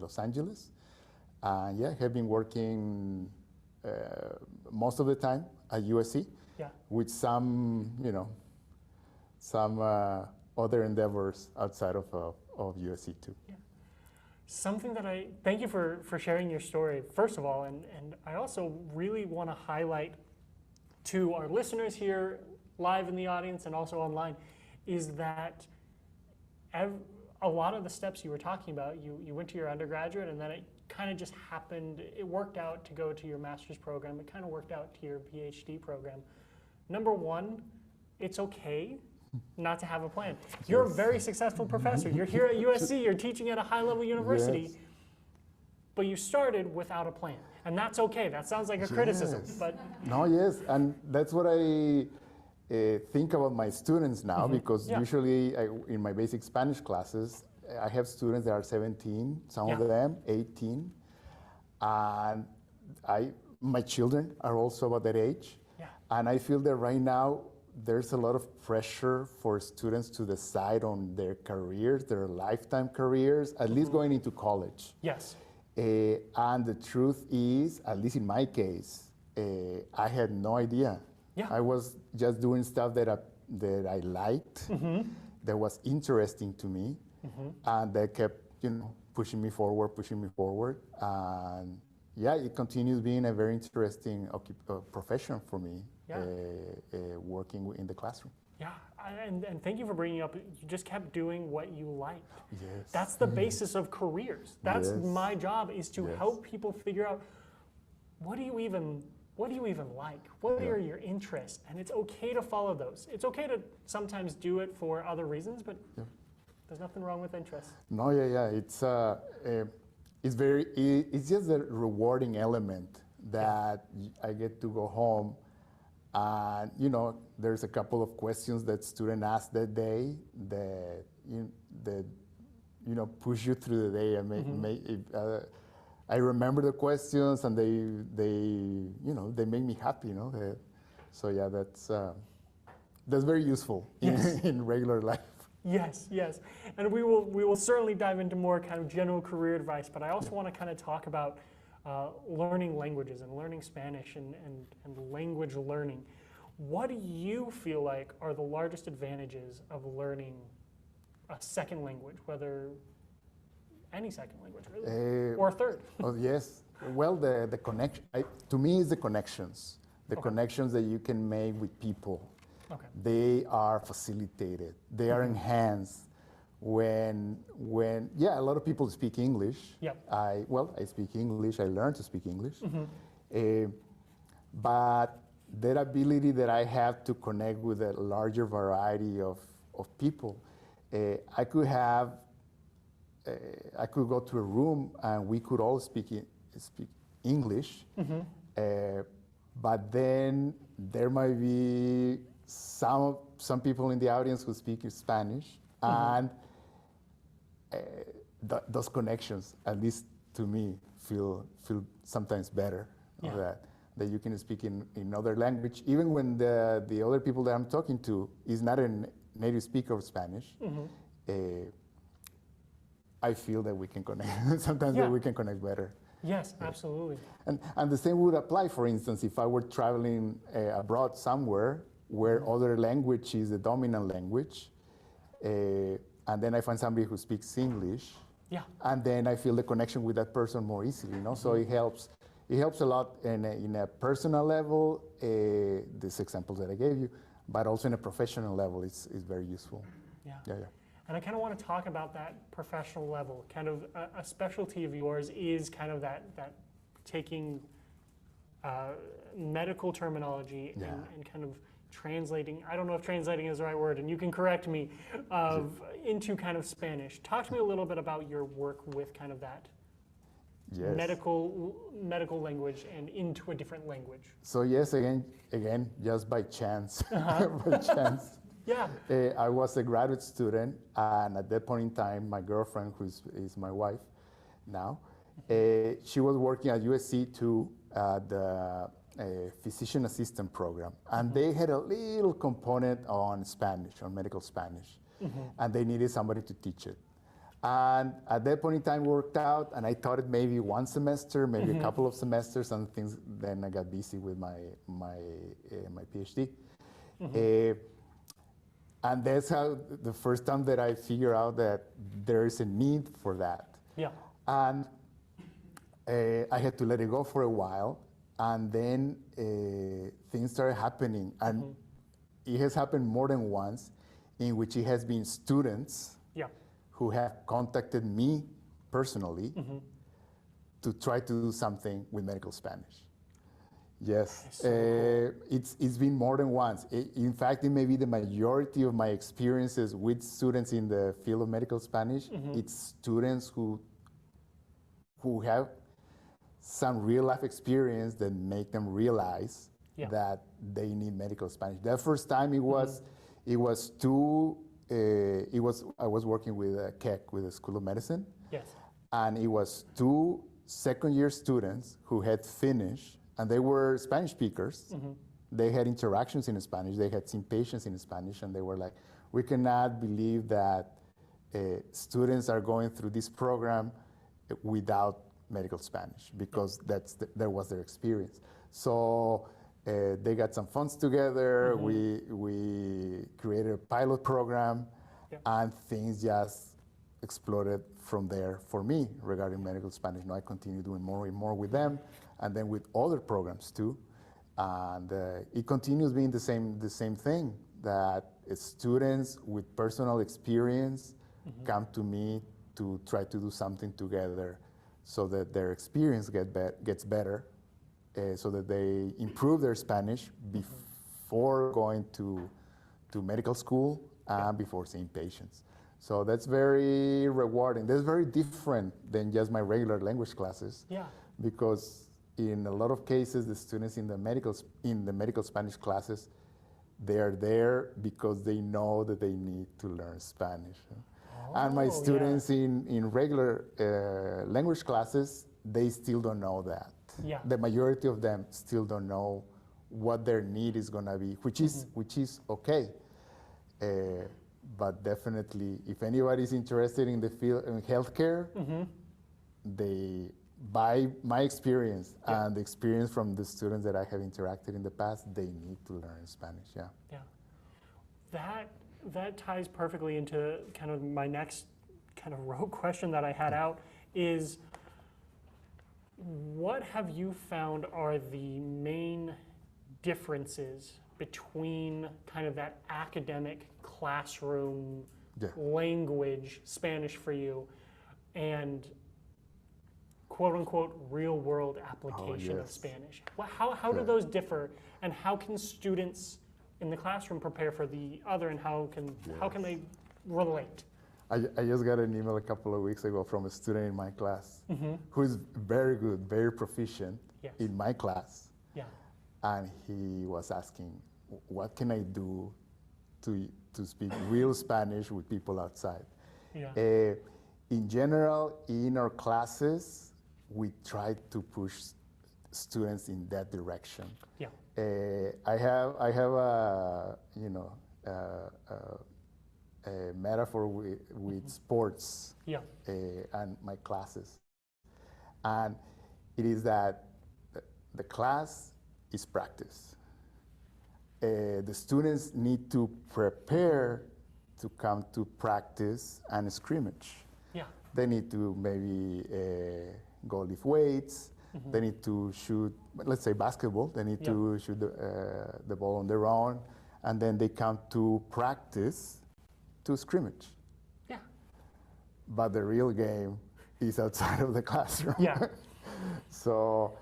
Los Angeles. And have been working most of the time at USC with some other endeavors outside of USC too. Yeah. Something that thank you for sharing your story, first of all, and I also really want to highlight to our listeners here live in the audience and also online, is that a lot of the steps you were talking about, you went to your undergraduate and then it kind of just happened, it worked out to go to your master's program, it kind of worked out to your PhD program. Number one, it's okay not to have a plan. You're a very successful professor. You're here at USC, you're teaching at a high-level university, Yes. but you started without a plan. And that's okay. That sounds like a criticism, Yes. but No, yes, and that's what I think about my students now, because Yeah. usually in my basic Spanish classes, I have students that are 17, some of Yeah. them 18, and my children are also about that age. Yeah. And I feel that right now there's a lot of pressure for students to decide on their careers, their lifetime careers, at least going into college. yes. And the truth is, at least in my case, I had no idea. Yeah. I was just doing stuff that I liked, that was interesting to me, and that kept, pushing me forward. And yeah, it continues being a very interesting profession for me, Yeah. working in the classroom. Yeah, and thank you for bringing up, you just kept doing what you liked. Yes. That's the basis of careers. That's Yes. my job, is to Yes. help people figure out, what do you even like? What are your interests? And it's okay to follow those. It's okay to sometimes do it for other reasons, but there's nothing wrong with interests. No, yeah. It's just a rewarding element that I get to go home, and there's a couple of questions that student asked that day that push you through the day. And I remember the questions, and they make me happy. So yeah, that's very useful in regular life. Yes, and we will certainly dive into more kind of general career advice, but I also want to kind of talk about learning languages and learning Spanish and language learning. What do you feel like are the largest advantages of learning a second language, whether any second language really, or a third? Oh yes. Well, the connection to me is the connections, connections that you can make with people. Okay. They are facilitated. They are enhanced when a lot of people speak English. Yep. I speak English. I learned to speak English. But that ability that I have to connect with a larger variety of people, I could go to a room and we could all speak English, but then there might be some people in the audience who speak Spanish, and those connections, at least to me, feel sometimes better. That you can speak in other language, even when the other people that I'm talking to is not a native speaker of Spanish. I feel that we can connect. Sometimes that we can connect better. Yes, absolutely. And the same would apply, for instance, if I were traveling abroad somewhere where other language is the dominant language, and then I find somebody who speaks English, and then I feel the connection with that person more easily. So it helps. It helps a lot in a personal level, these examples that I gave you, but also in a professional level, it's very useful. Yeah. And I kind of want to talk about that professional level. Kind of a specialty of yours is kind of that taking medical terminology and kind of translating, I don't know if translating is the right word, and you can correct me, into kind of Spanish. Talk to me a little bit about your work with kind of that medical language and into a different language. So yes, again, just by chance, by chance. Yeah. I was a graduate student, and at that point in time, my girlfriend, who is my wife now, she was working at USC too, the physician assistant program, and they had a little component on Spanish, on medical Spanish, and they needed somebody to teach it. And at that point in time, it worked out, and I taught it maybe one semester, maybe a couple of semesters, and things. Then I got busy with my PhD. And that's how the first time that I figured out that there is a need for that. Yeah. And I had to let it go for a while, and then things started happening. And it has happened more than once, in which it has been students Yeah. who have contacted me personally to try to do something with medical Spanish. Yes, it's been more than once. In fact, it may be the majority of my experiences with students in the field of medical Spanish. It's students who have some real life experience that make them realize that they need medical Spanish. That first time I was working with KEC, with the School of Medicine. Yes. And it was two second-year students who had finished, and they were Spanish speakers. They had interactions in Spanish. They had seen patients in Spanish, and they were like, we cannot believe that students are going through this program without medical Spanish, because that was their experience. So they got some funds together. We created a pilot program, and things just exploded from there for me regarding medical Spanish. Now I continue doing more and more with them, and then with other programs too. And it continues being the same thing, that students with personal experience come to me to try to do something together so that their experience gets better, so that they improve their Spanish before going to medical school and before seeing patients. So that's very rewarding. That's very different than just my regular language classes. Yeah. Because in a lot of cases, the students in the medical Spanish classes, they are there because they know that they need to learn Spanish. And my students in regular language classes, they still don't know that. Yeah. The majority of them still don't know what their need is going to be, which is okay. But definitely, if anybody's interested in the field in healthcare, they, by my experience and the experience from the students that I have interacted in the past, they need to learn Spanish. Yeah. Yeah. That ties perfectly into kind of my next kind of rogue question that I had out is, what have you found are the main differences between kind of that academic classroom language Spanish for you and quote unquote real world application of Spanish? How do those differ, and how can students in the classroom prepare for the other, and how can they relate? I just got an email a couple of weeks ago from a student in my class who is very good, very proficient in my class. Yeah. And he was asking, what can I do to speak real Spanish with people outside? Yeah. In general, in our classes, we try to push students in that direction. Yeah. I have a metaphor with sports and my classes, and it is that the class is practice. The students need to prepare to come to practice and scrimmage. Yeah. They need to maybe go lift weights. They need to shoot, let's say basketball. They need to shoot the ball on their own, and then they come to practice to scrimmage. Yeah. But the real game is outside of the classroom. Yeah. So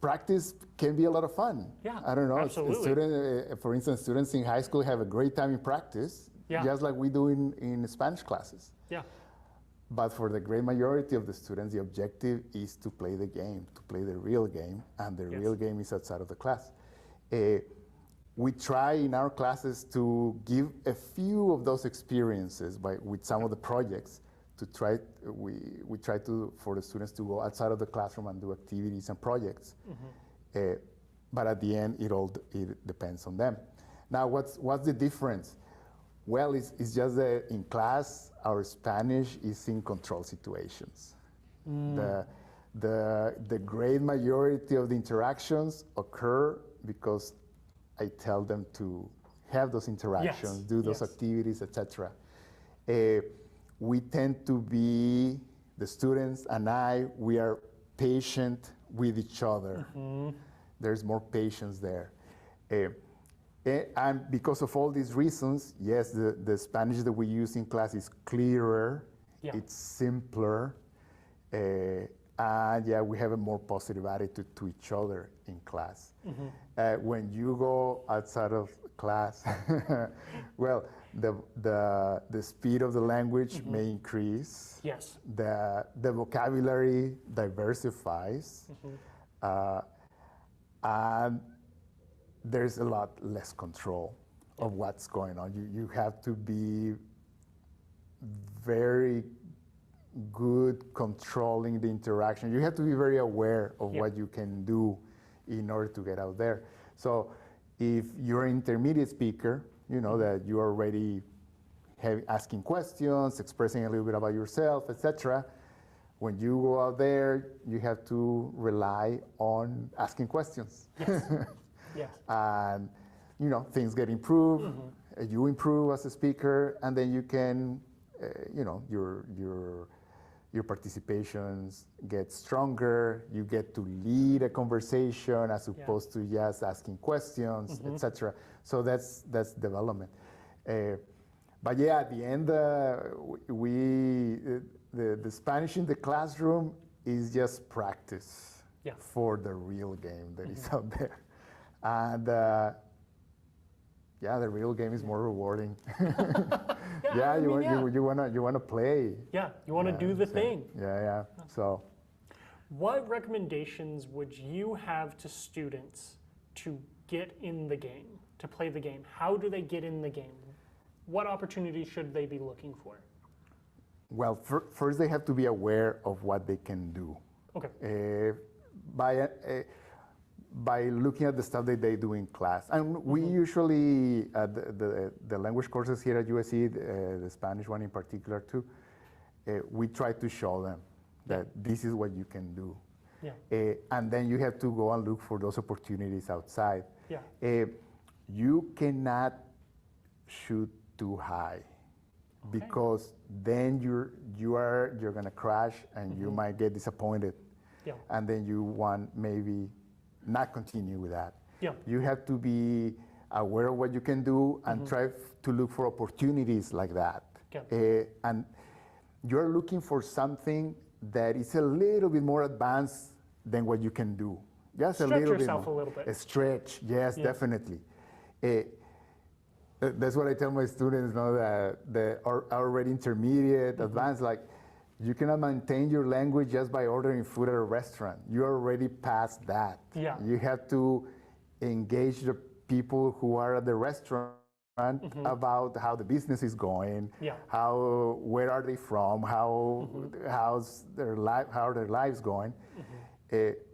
practice can be a lot of fun. Yeah, I don't know. absolutely. For instance, students in high school have a great time in practice, just like we do in Spanish classes. Yeah. But for the great majority of the students, the objective is to play the game, to play the real game, and the real game is outside of the class. We try in our classes to give a few of those experiences with some of the projects. We try for the students to go outside of the classroom and do activities and projects. But at the end, it depends on them. Now, what's the difference? Well, it's just that in class, our Spanish is in control situations. The great majority of the interactions occur because I tell them to have those interactions, do those activities, etc. We tend to be, the students and we are patient with each other. There's more patience there. And because of all these reasons, yes, the Spanish that we use in class is clearer, Yeah. it's simpler, and yeah, we have a more positive attitude to each other in class. When you go outside of class, well, the speed of the language may increase. Yes. The vocabulary diversifies, and there's a lot less control of what's going on. You have to be very good controlling the interaction. You have to be very aware of what you can do in order to get out there. So if you're an intermediate speaker, you know that you're already asking questions, expressing a little bit about yourself, etc. When you go out there, you have to rely on asking questions. Yes. Yes. And you know, things get improved, you improve as a speaker, and then you can, you know, your participations get stronger, you get to lead a conversation as opposed to just asking questions, etc. So that's development. But yeah, at the end, the Spanish in the classroom is just practice for the real game that is out there. And yeah, the real game is more rewarding. You wanna play. Yeah, you want to do the thing. Yeah. So, what recommendations would you have to students to get in the game, to play the game? How do they get in the game? What opportunities should they be looking for? well, first they have to be aware of what they can do. Okay. By looking at the stuff that they do in class. And we usually, the language courses here at USC, the Spanish one in particular too, we try to show them that this is what you can do. Yeah. And then you have to go and look for those opportunities outside. Yeah. You cannot shoot too high because then you're gonna crash and you might get disappointed. Yeah. And then you want maybe not continue with that. Yeah. You have to be aware of what you can do and try to look for opportunities like that. Yeah. And you're looking for something that is a little bit more advanced than what you can do. Just Stretch a little yourself bit more. a little bit. A stretch, yes, definitely. That's what I tell my students, that are already intermediate, advanced, like, you cannot maintain your language just by ordering food at a restaurant. You're already past that. Yeah. You have to engage the people who are at the restaurant about how the business is going, Yeah. where are they from, how's their life, how are their lives going,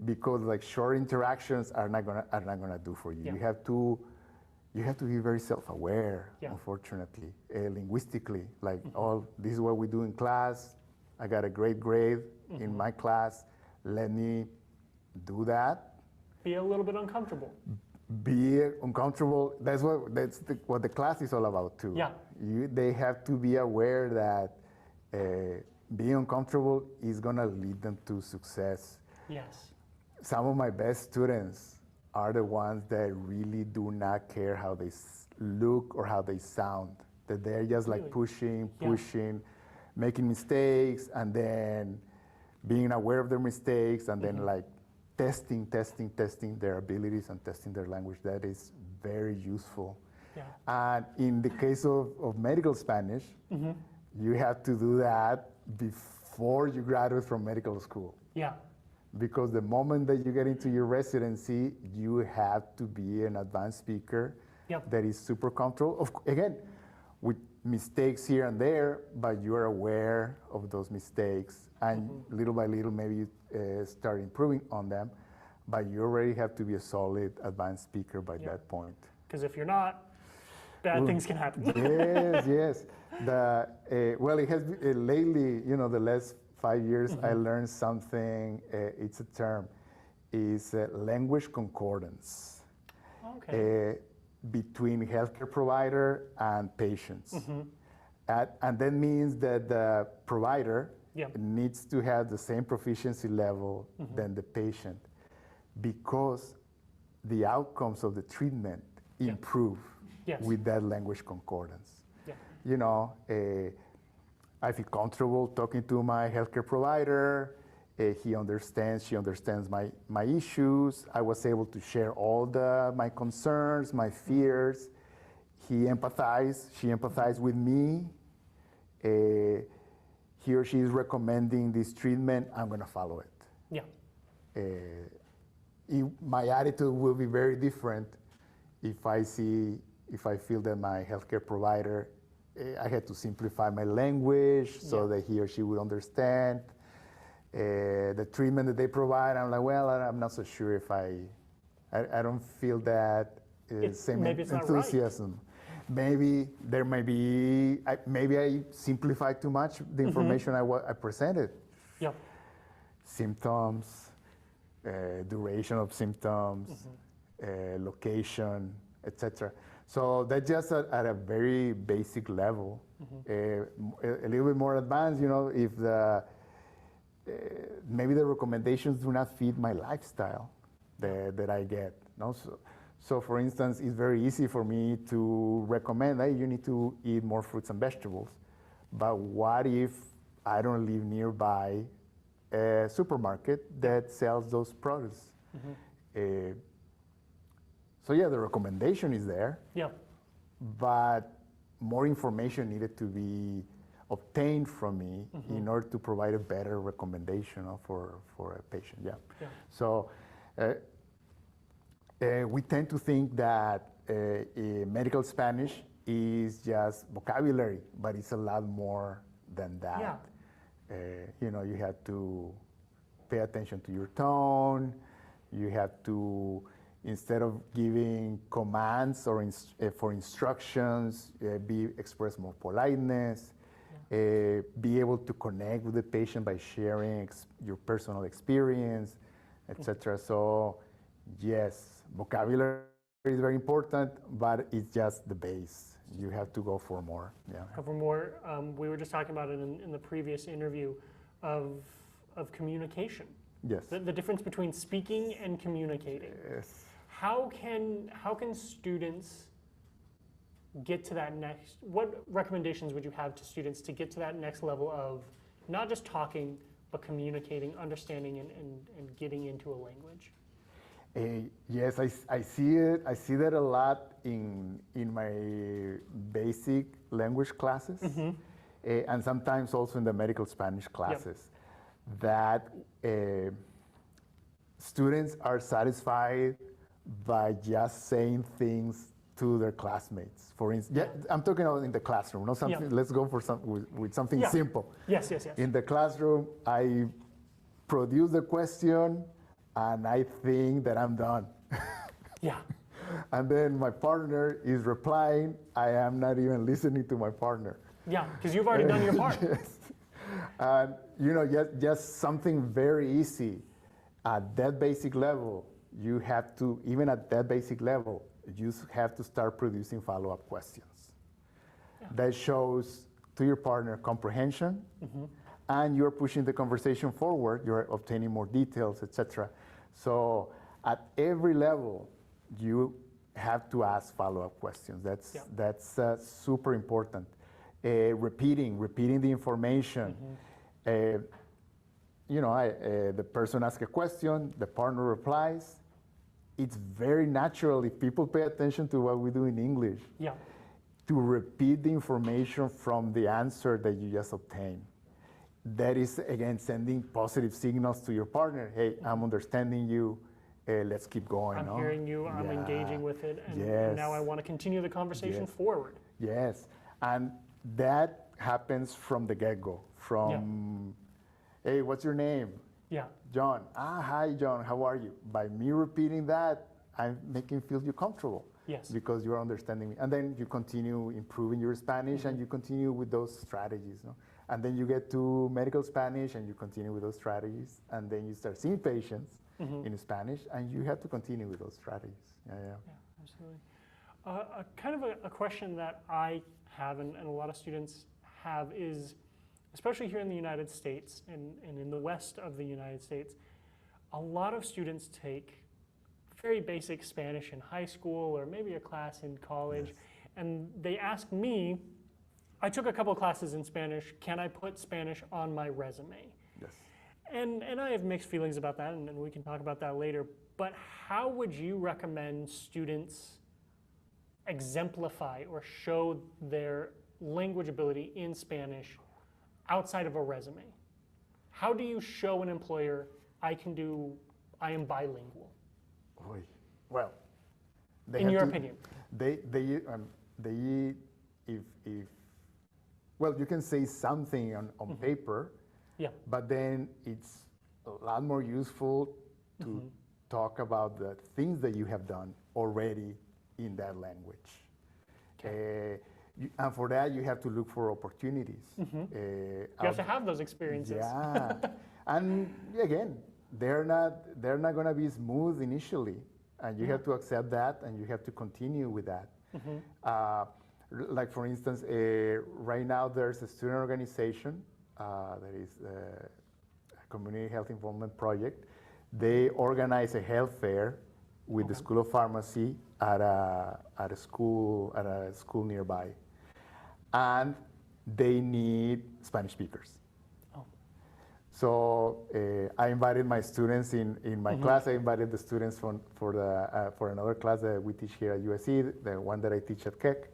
because like short interactions are not gonna do for you. Yeah. You have to be very self-aware, unfortunately, linguistically. Like, this is what we do in class. I got a great grade in my class. Let me do that. Be a little bit uncomfortable. Be uncomfortable. That's what the class is all about too. Yeah. They have to be aware that being uncomfortable is gonna lead them to success. Yes. Some of my best students are the ones that really do not care how they look or how they sound. That they're just like pushing, making mistakes, and then being aware of their mistakes, and then like testing their abilities and testing their language. That is very useful. Yeah. And in the case of medical Spanish, you have to do that before you graduate from medical school. Yeah. Because the moment that you get into your residency, you have to be an advanced speaker that is super comfortable. Again, with mistakes here and there, but you're aware of those mistakes, and little by little, maybe you start improving on them. But you already have to be a solid advanced speaker by that point. Because if you're not, bad things can happen. Yes. Well, it has been, lately, the last 5 years, I learned something. It's a term. It's language concordance. Okay. Between healthcare provider and patients. And that means that the provider needs to have the same proficiency level than the patient, because the outcomes of the treatment improve Yes. with that language concordance. Yeah. You know, I feel comfortable talking to my healthcare provider. He understands, she understands my issues. I was able to share all my concerns, my fears. She empathized with me. He or she is recommending this treatment, I'm gonna follow it. Yeah. My attitude will be very different if I feel that my healthcare provider, I had to simplify my language so that he or she would understand. The treatment that they provide, I'm like, well, I'm not so sure if I don't feel that same maybe it's not right. enthusiasm. Maybe there may be, maybe I simplified too much the information I presented. Yep. Symptoms, duration of symptoms, location, etc. So that's just at a very basic level. A little bit more advanced, you know, if maybe the recommendations do not fit my lifestyle that I get. No? So for instance, it's very easy for me to recommend, hey, you need to eat more fruits and vegetables. But what if I don't live nearby a supermarket that sells those products? So yeah, the recommendation is there, but more information needed to be obtained from me in order to provide a better recommendation for a patient. So we tend to think that medical Spanish is just vocabulary, but it's a lot more than that. You know, you have to pay attention to your tone. You have to, instead of giving commands or for instructions, express more politeness. Be able to connect with the patient by sharing your personal experience, etc. So, yes, vocabulary is very important, but it's just the base. You have to go for more. For more, we were just talking about it in the previous interview of communication. Yes. The difference between speaking and communicating. Yes. How can students get to that next, what recommendations would you have to students to get to that next level of not just talking, but communicating, understanding, and getting into a language? Yes, I see it. I see that a lot in my basic language classes, and sometimes also in the medical Spanish classes, that students are satisfied by just saying things to their classmates. For instance, I'm talking about in the classroom. Not something. Let's go for with something simple. Yes. In the classroom, I produce the question, and I think that I'm done. And then my partner is replying. I am not even listening to my partner. Yeah, because you've already done your part. Yes. And you know, just something very easy at that basic level. You have to, even at that basic level, you have to start producing follow-up questions. That shows to your partner comprehension, and you're pushing the conversation forward. You're obtaining more details, etc. So at every level, you have to ask follow-up questions. That's super important. Repeating the information. You know, the person asks a question, the partner replies. It's very natural, if people pay attention to what we do in English, to repeat the information from the answer that you just obtained. That is, again, sending positive signals to your partner. Hey, I'm understanding you. Let's keep going. I'm hearing you. I'm engaging with it. And now I want to continue the conversation forward. Yes. And that happens from the get-go. From, hey, what's your name? John. Hi, John. How are you? By me repeating that, I'm making feel you comfortable. Because you're understanding me. And then you continue improving your Spanish, and you continue with those strategies. No? And then you get to medical Spanish, and you continue with those strategies. And then you start seeing patients in Spanish, and you have to continue with those strategies. Absolutely. Kind of a question that I have, and a lot of students have, is, especially here in the United States and in the west of the United States, a lot of students take very basic Spanish in high school or maybe a class in college, and they ask me, I took a couple classes in Spanish, can I put Spanish on my resume? Yes. And I have mixed feelings about that, and we can talk about that later, but how would you recommend students exemplify or show their language ability in Spanish outside of a resume? How do you show an employer I am bilingual? Oy. Well, they In have your to- opinion. if well, you can say something on paper, Yeah. but then it's a lot more useful to talk about the things that you have done already in that language. And for that, you have to look for opportunities. You have to have those experiences. Yeah, and again, they're not going to be smooth initially, and you have to accept that, and you have to continue with that. Like for instance, right now there's a student organization that is a community health involvement project. They organize a health fair with the School of Pharmacy at a school nearby, and they need Spanish speakers. So I invited my students in my class. I invited the students for another class that we teach here at USC, the one that I teach at Keck,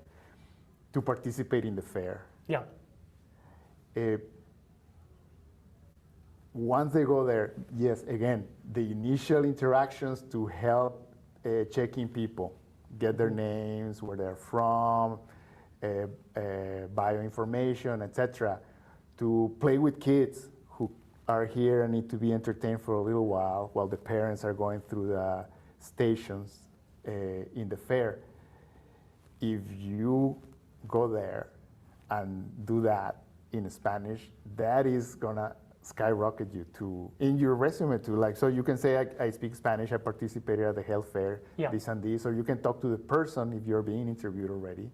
to participate in the fair. Yeah. Once they go there, yes, again, the initial interactions to help checking people, get their names, where they're from, bioinformation, etc., to play with kids who are here and need to be entertained for a little while the parents are going through the stations in the fair. If you go there and do that in Spanish, that is gonna skyrocket you to in your resume too. Like, so you can say I speak Spanish, I participated at the health fair, this and this, or you can talk to the person if you're being interviewed already.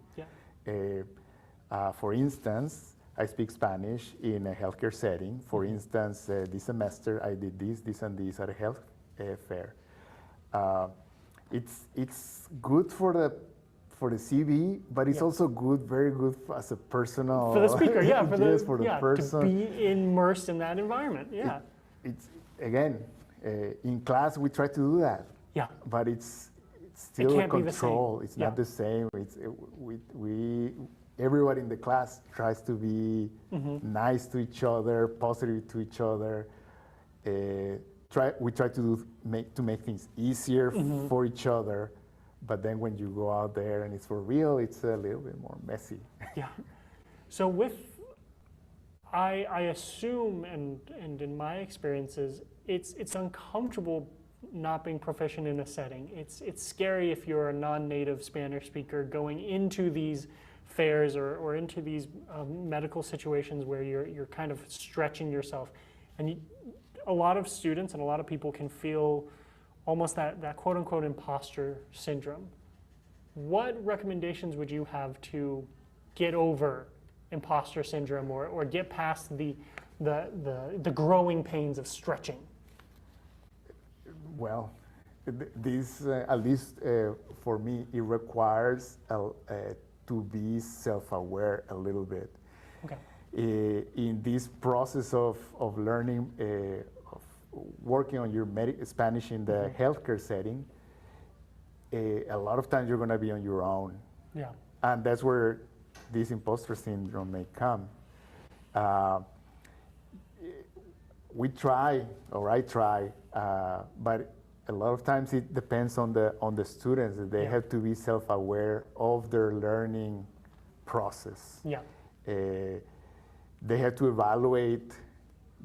For instance, I speak Spanish in a healthcare setting. For instance, this semester I did this and this at a health fair. It's good for the CV, but it's also very good as a personal. For the speaker, for the person. To be immersed in that environment, It's again, in class we try to do that. Yeah. But it's still a control. It's not the Yeah. same. Everybody in the class tries to be nice to each other, positive to each other. We try to make things easier for each other. But then when you go out there and it's for real, it's a little bit more messy. Yeah. So I assume, and in my experiences, it's uncomfortable not being proficient in a setting. It's scary if you're a non-native Spanish speaker going into these fairs or into these medical situations where you're kind of stretching yourself. And a lot of students and a lot of people can feel almost that quote-unquote imposter syndrome. What recommendations would you have to get over imposter syndrome or get past the growing pains of stretching? Well, this, at least for me, it requires to be self-aware a little bit. Okay. In this process of learning, working on your Spanish in the healthcare setting, a lot of times you're going to be on your own. Yeah. And that's where this imposter syndrome may come. We try, or I try, but a lot of times it depends on the students. They have to be self-aware of their learning process. Yeah. They have to evaluate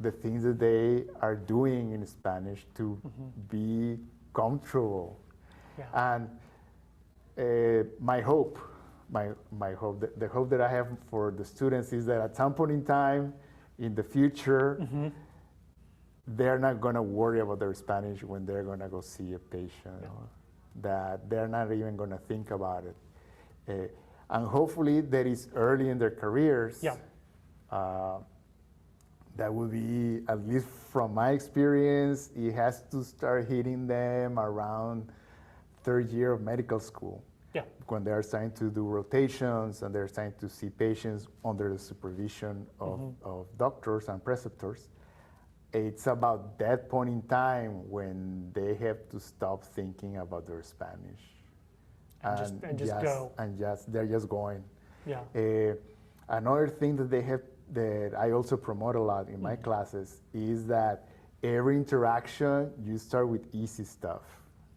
the things that they are doing in Spanish to be comfortable. Yeah. And my hope, the hope that I have for the students is that at some point in time, in the future, they're not going to worry about their Spanish when they're going to go see a patient. That they're not even going to think about it. And hopefully that is early in their careers. Yeah. That would be, at least from my experience, it has to start hitting them around third year of medical school. Yeah. When they're starting to do rotations and they're starting to see patients under the supervision of doctors and preceptors, it's about that point in time when they have to stop thinking about their Spanish. And just go. And they're just going. Yeah. Another thing that I also promote a lot in my classes is that every interaction you start with easy stuff,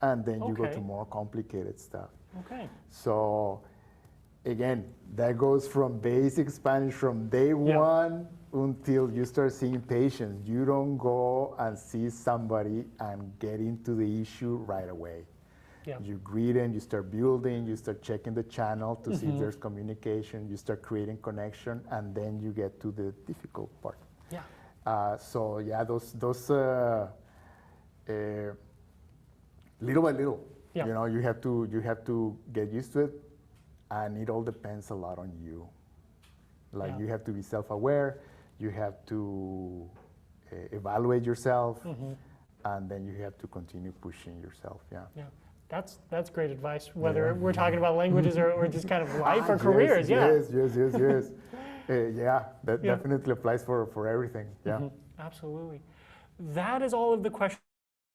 and then you go to more complicated stuff. Okay. So again, that goes from basic Spanish from day one until you start seeing patients. You don't go and see somebody and get into the issue right away. Yeah. You greet them, you start building, you start checking the channel to see if there's communication, you start creating connection, and then you get to the difficult part. Yeah. So yeah, those little by little, Yeah. you know, you have to get used to it, and it all depends a lot on you. Like you have to be self-aware, you have to evaluate yourself, and then you have to continue pushing yourself. Yeah. Yeah. That's great advice, whether we're talking about languages or just kind of life or careers. Yes. That definitely applies for everything. Yeah. Absolutely. That is all of the questions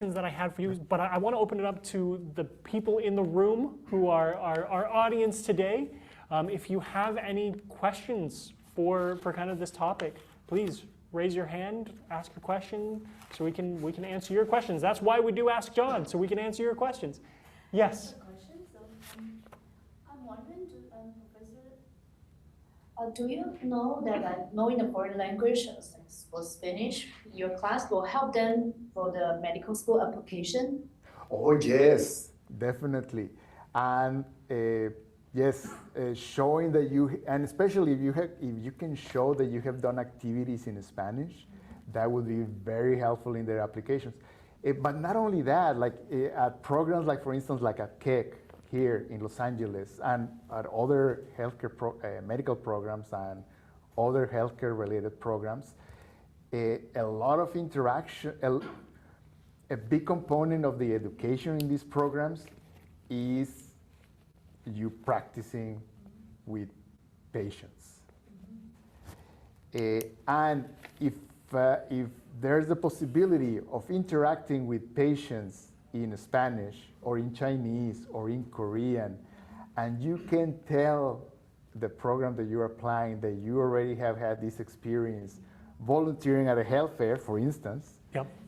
that I had for you, but I want to open it up to the people in the room who are our audience today. If you have any questions for kind of this topic, please raise your hand, ask a question, so we can answer your questions. That's why we do Ask John, so we can answer your questions. Yes. I'm wondering, Professor, do you know that knowing the foreign language, for Spanish, your class will help them for the medical school application? Oh yes, definitely, and yes, showing that and especially if you can show that you have done activities in Spanish, that would be very helpful in their applications. But not only that, like at programs like, for instance, like at KEC here in Los Angeles, and at other healthcare medical programs and other healthcare related programs, a lot of interaction, a big component of the education in these programs is you practicing with patients. And if there's the possibility of interacting with patients in Spanish or in Chinese or in Korean, and you can tell the program that you're applying that you already have had this experience volunteering at a health fair, for instance,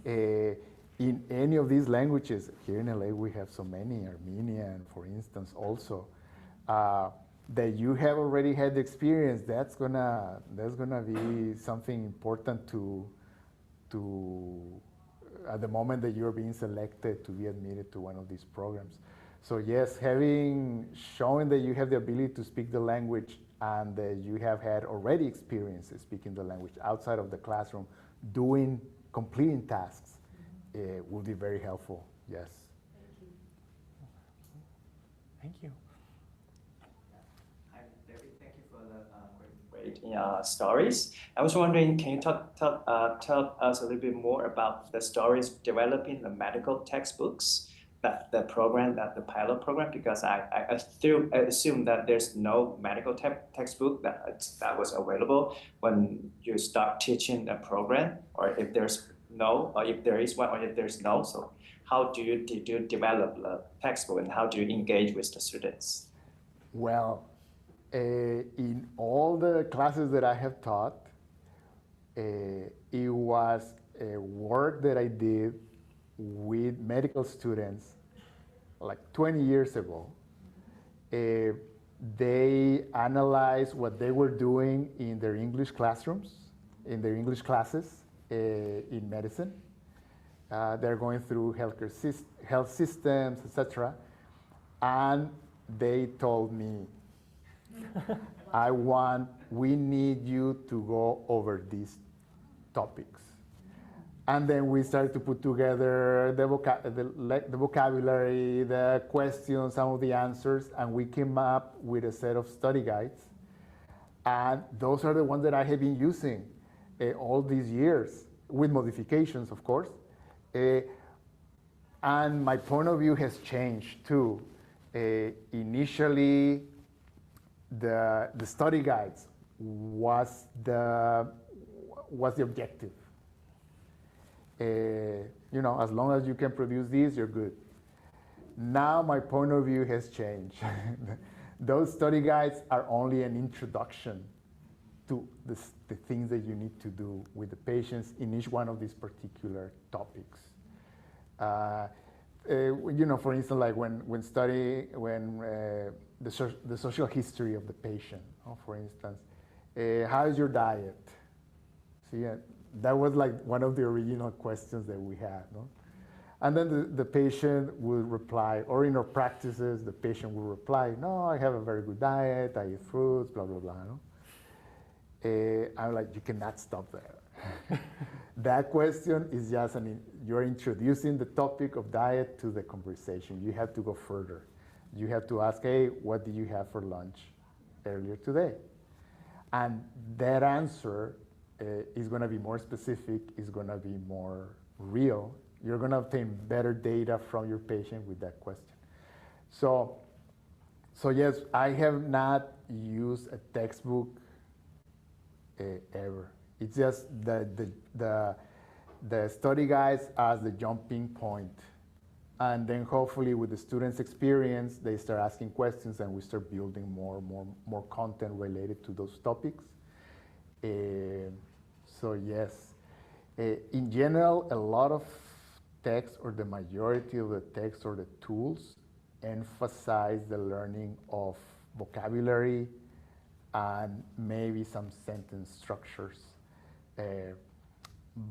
in any of these languages. Here in LA we have so many, Armenian, for instance, also, that you have already had the experience. That's gonna be something important to at the moment that you're being selected to be admitted to one of these programs. So yes, showing that you have the ability to speak the language and that you have had already experiences speaking the language outside of the classroom, completing tasks, will be very helpful. Yes. Thank you. Hi, David. Thank you for the great stories. I was wondering, can you tell us a little bit more about the stories developing the medical textbooks, the pilot program? Because I assume that there's no medical textbook that was available when you start teaching the program, or if there's no, or if there is one, or if there's no. So how do you develop the textbook, and how do you engage with the students? Well, in all the classes that I have taught, it was a work that I did with medical students like 20 years ago. They analyzed what they were doing in their English classrooms, in their English classes in medicine. They're going through health systems, etc. And they told me, we need you to go over these topics. And then we started to put together the vocabulary, the questions, some of the answers, and we came up with a set of study guides. And those are the ones that I have been using all these years, with modifications, of course. And my point of view has changed too. Initially, the study guides was the objective. As long as you can produce these, you're good. Now my point of view has changed. Those study guides are only an introduction to the things that you need to do with the patients in each one of these particular topics. For instance, like the social history of the patient, for instance, how is your diet? See, that was like one of the original questions that we had, no? And then the patient would reply, or in our practices, the patient will reply, no, I have a very good diet, I eat fruits, blah, blah, blah. No? I'm like, you cannot stop there. That question is just, you're introducing the topic of diet to the conversation. You have to go further. You have to ask, hey, what did you have for lunch earlier today? And that answer is going to be more specific, is going to be more real. You're going to obtain better data from your patient with that question. So yes, I have not used a textbook ever. It's just the study guides as the jumping point. And then hopefully with the students' experience, they start asking questions and we start building more content related to those topics. So yes, in general, a lot of text, or the majority of the text or the tools, emphasize the learning of vocabulary and maybe some sentence structures.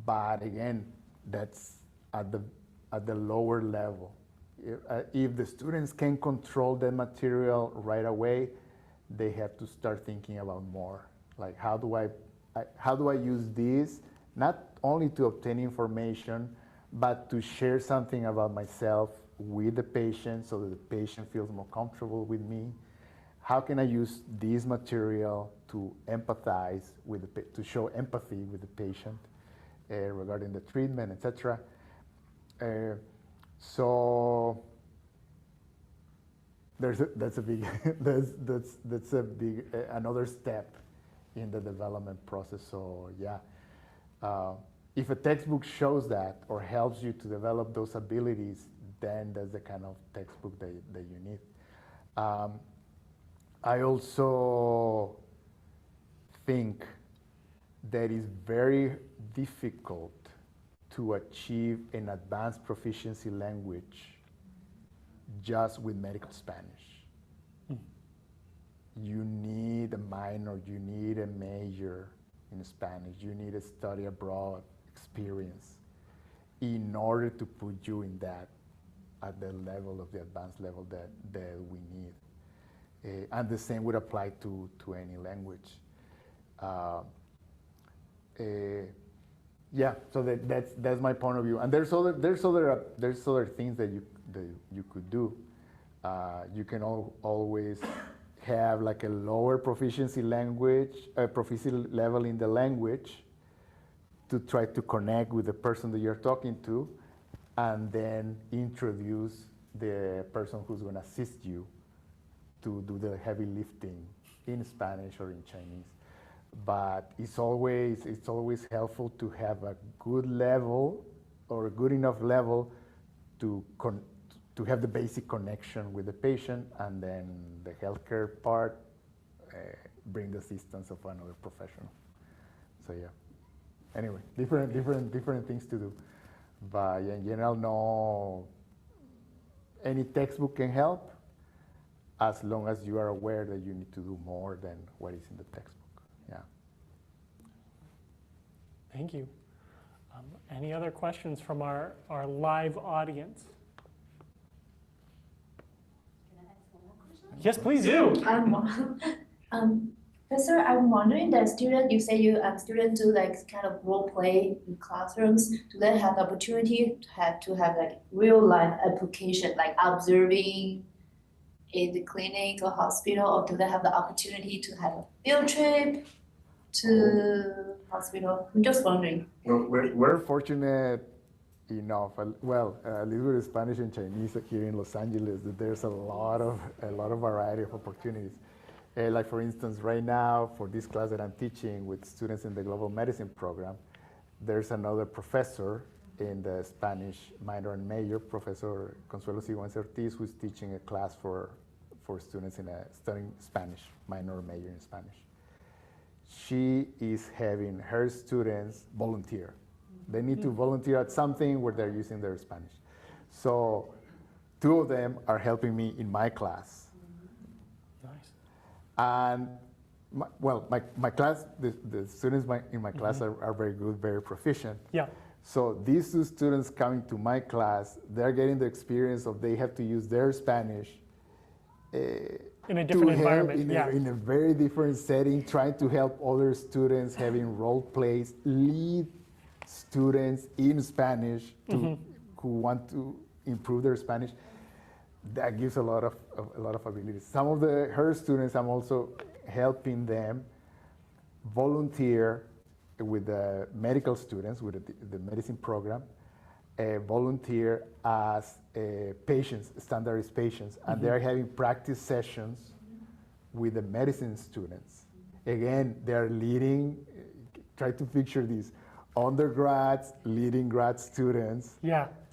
But again, that's at the lower level. If the students can control the material right away, they have to start thinking about more. Like, how do I use this, not only to obtain information, but to share something about myself with the patient so that the patient feels more comfortable with me? How can I use this material to empathize to show empathy with the patient regarding the treatment, etc.? So that's a big another step in the development process. So yeah, if a textbook shows that or helps you to develop those abilities, then that's the kind of textbook that you need. I also think that it's very difficult to achieve an advanced proficiency language just with medical Spanish. You need a minor, you need a major in Spanish, you need a study abroad experience in order to put you in that, at the level of the advanced level that we need. And the same would apply to any language. Yeah, so that's my point of view. And there's other things that you could do. You can always have like a lower proficiency level in the language to try to connect with the person that you're talking to, and then introduce the person who's going to assist you to do the heavy lifting in Spanish or in Chinese. But it's always helpful to have a good level or a good enough level to have the basic connection with the patient, and then the healthcare part, bring the assistance of another professional. So yeah. Anyway, different things to do. But yeah, in general, no, any textbook can help as long as you are aware that you need to do more than what is in the textbook. Yeah. Thank you. Any other questions from our live audience? Can I ask one more question? Yes, please do. Professor, I'm wondering that students do like kind of role play in classrooms. Do they have the opportunity to have like real life application, like observing in the clinic or hospital, or do they have the opportunity to have a field trip to hospital? I'm just wondering. We're fortunate enough. Well, at least with Spanish and Chinese here in Los Angeles, there's a lot of variety of opportunities. Like for instance, right now for this class that I'm teaching with students in the global medicine program, there's another professor in the Spanish minor and major, Professor Consuelo Sigüenza Ortiz, who's teaching a class for students studying Spanish, minor or major in Spanish. She is having her students volunteer. They need to volunteer at something where they're using their Spanish. So 2 of them are helping me in my class. Nice. And my class, the students in my class are very good, very proficient. Yeah. So these 2 students coming to my class, they're getting the experience of they have to use their Spanish In a different environment, in a very different setting, trying to help other students, having role plays, lead students in Spanish who want to improve their Spanish. That gives a lot of abilities. Some of her students, I'm also helping them volunteer with the medical students, with the medicine program, volunteer as patients, standardized patients, and they're having practice sessions with the medicine students. Again, they're leading, try to picture these, undergrads leading grad students,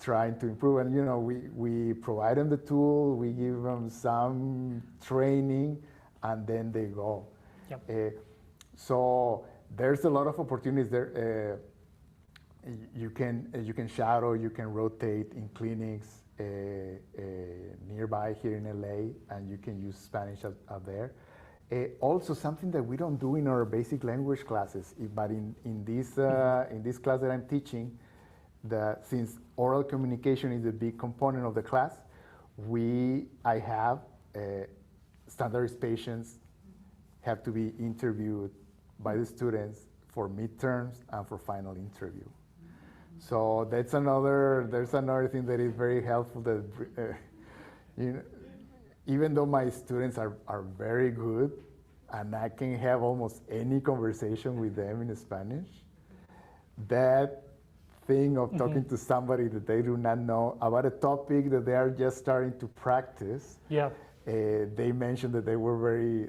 trying to improve. And we provide them the tool, we give them some training, and then they go. So there's a lot of opportunities there. You can shadow, you can rotate in clinics nearby here in LA, and you can use Spanish out there. Also, something that we don't do in our basic language classes, but in this class that I'm teaching, since oral communication is a big component of the class, I have standardized patients have to be interviewed by the students for midterms and for final interview. So there's another thing that is very helpful, that even though my students are very good and I can have almost any conversation with them in Spanish, that thing of talking to somebody that they do not know about a topic that they are just starting to practice. They mentioned that they were very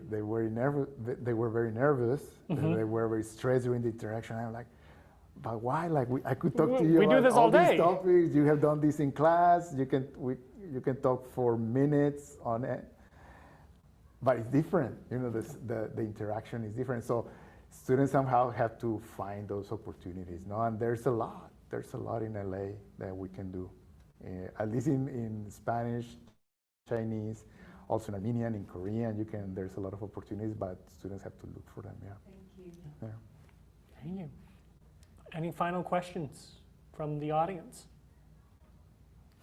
nervous. They were very stressed during the interaction. I'm like, but why? Like I could talk to you about all these topics. You have done this in class. You can talk for minutes on it. But it's different. The interaction is different. So students somehow have to find those opportunities. No, and there's a lot in LA that we can do. At least in Spanish, Chinese, also in Armenian, in Korean, there's a lot of opportunities, but students have to look for them. Thank you. Thank you. Any final questions from the audience?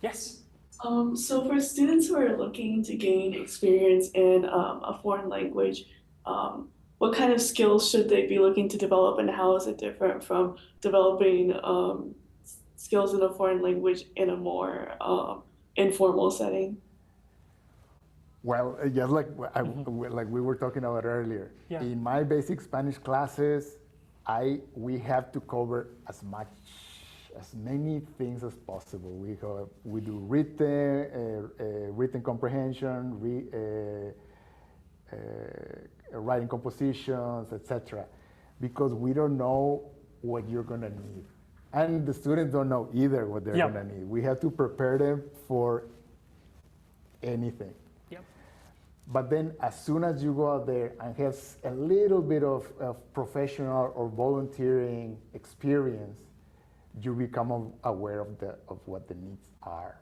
Yes. So for students who are looking to gain experience in a foreign language, what kind of skills should they be looking to develop, and how is it different from developing skills in a foreign language in a more informal setting? Well, just like we were talking about earlier, in my basic Spanish classes, we have to cover as many things as possible. We do written comprehension, writing compositions, etc., because we don't know what you're gonna need, and the students don't know either what they're gonna need. We have to prepare them for anything. But then as soon as you go out there and have a little bit of professional or volunteering experience, you become aware of what the needs are.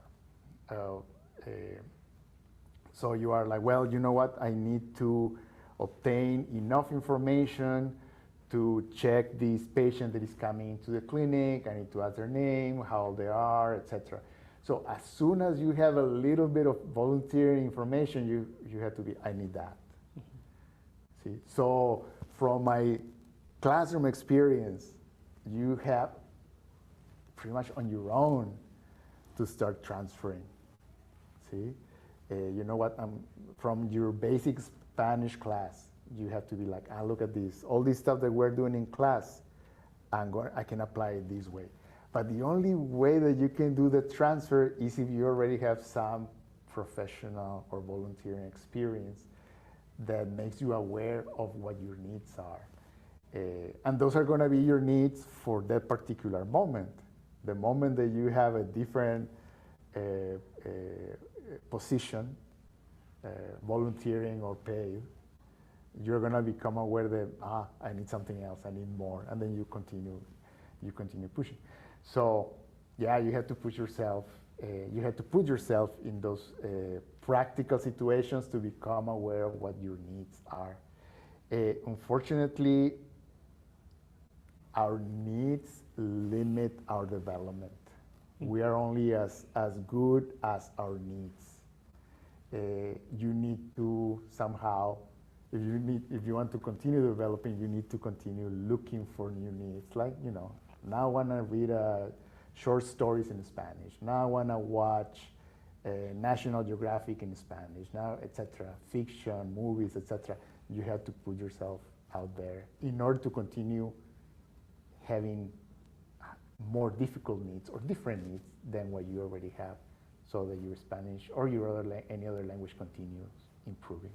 So you are like, well, you know what? I need to obtain enough information to check this patient that is coming into the clinic. I need to ask their name, how old they are, etc. So as soon as you have a little bit of volunteering information, you have to be, I need that. See, so from my classroom experience, you have pretty much on your own to start transferring. See, you know what? From your basic Spanish class, you have to be like, look at this, all this stuff that we're doing in class, I can apply it this way. But the only way that you can do the transfer is if you already have some professional or volunteering experience that makes you aware of what your needs are. And those are going to be your needs for that particular moment. The moment that you have a different position, volunteering or paid, you're going to become aware that, I need something else, I need more, and then you continue pushing. So yeah, you have to push yourself. You have to put yourself in those practical situations to become aware of what your needs are. Unfortunately, our needs limit our development. We are only as good as our needs. You need to somehow, if you want to continue developing, you need to continue looking for new needs. Like, now I want to read short stories in Spanish. Now I want to watch National Geographic in Spanish. Now, etc. Fiction, movies, etc. You have to put yourself out there in order to continue having more difficult needs or different needs than what you already have, so that your Spanish or your any other language continues improving.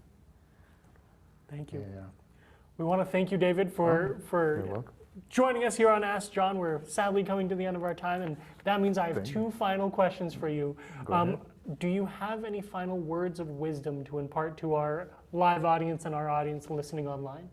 Thank you. Yeah. We want to thank you, David, for You're welcome. joining us here on Ask John. We're sadly coming to the end of our time, and that means I have Thank two final questions for you. Go ahead. Do you have any final words of wisdom to impart to our live audience and our audience listening online?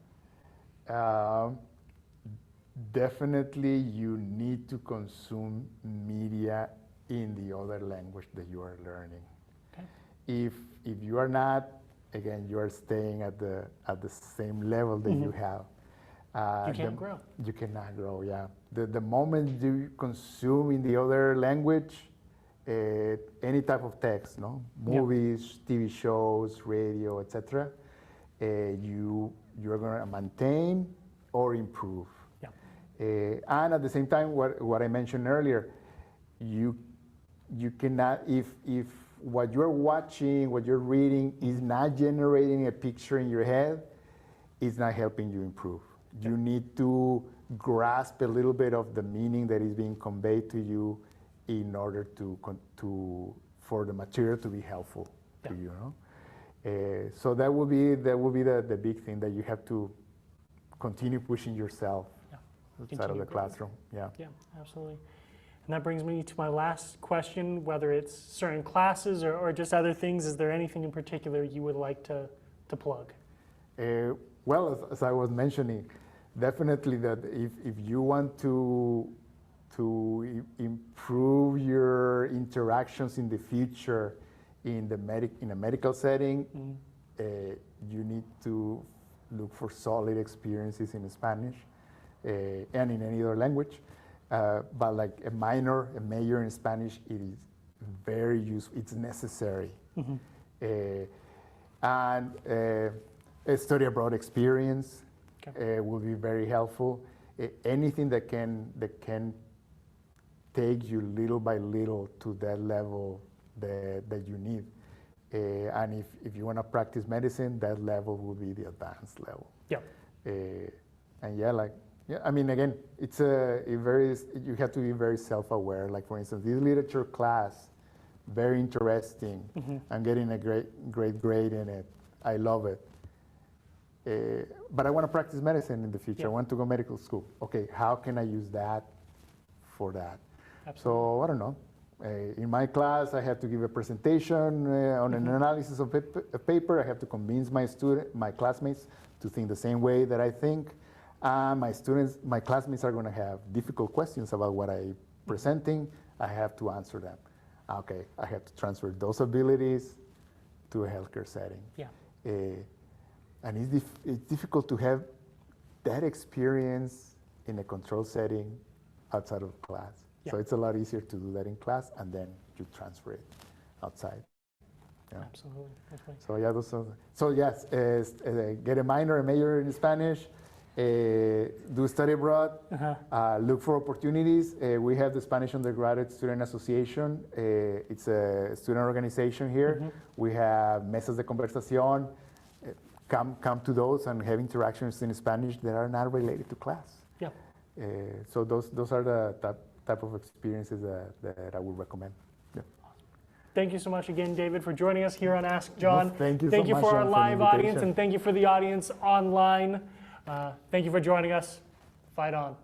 Definitely, you need to consume media in the other language that you are learning. Okay. If you are not, again, you are staying at the same level that you have. You can't grow. You cannot grow. Yeah. The moment you consume in the other language, any type of text, movies, TV shows, radio, etc., you're going to maintain or improve. And at the same time, what I mentioned earlier, you cannot, if what you're watching, what you're reading is not generating a picture in your head, it's not helping you improve. You need to grasp a little bit of the meaning that is being conveyed to you in order for the material to be helpful to you. So that will be the big thing, that you have to continue pushing yourself outside of the classroom. Yeah, absolutely. And that brings me to my last question, whether it's certain classes or just other things. Is there anything in particular you would like to plug? Well, as I was mentioning, definitely that if you want to improve your interactions in the future in a medical setting, you need to look for solid experiences in Spanish and in any other language. But like a major in Spanish, it is very useful. It's necessary. And a study abroad experience will be very helpful. Anything that can take you little by little to that level that you need. And if you want to practice medicine, that level will be the advanced level. And I mean, again, it's you have to be very self-aware. Like, for instance, this literature class, very interesting. I'm getting a great grade in it. I love it. But I want to practice medicine in the future. I want to go medical school. Okay, how can I use that for that? Absolutely. So I don't know. In my class, I have to give a presentation on an analysis of a paper. I have to convince my classmates to think the same way that I think. My classmates are going to have difficult questions about what I'm presenting. I have to answer them. Okay, I have to transfer those abilities to a healthcare setting. And it's difficult to have that experience in a controlled setting outside of class. So it's a lot easier to do that in class, and then you transfer it outside. Absolutely. So yes, get a minor, a major in Spanish. Do study abroad. Look for opportunities. We have the Spanish Undergraduate Student Association. It's a student organization here. We have mesas de conversación. Come to those and have interactions in Spanish that are not related to class. So those are the type of experiences that I would recommend. Yeah. Thank you so much again, David, for joining us here on Ask John. Well, thank you Thank so you much, for our John, live the audience, invitation. and thank you for the audience online. Thank you for joining us. Fight on.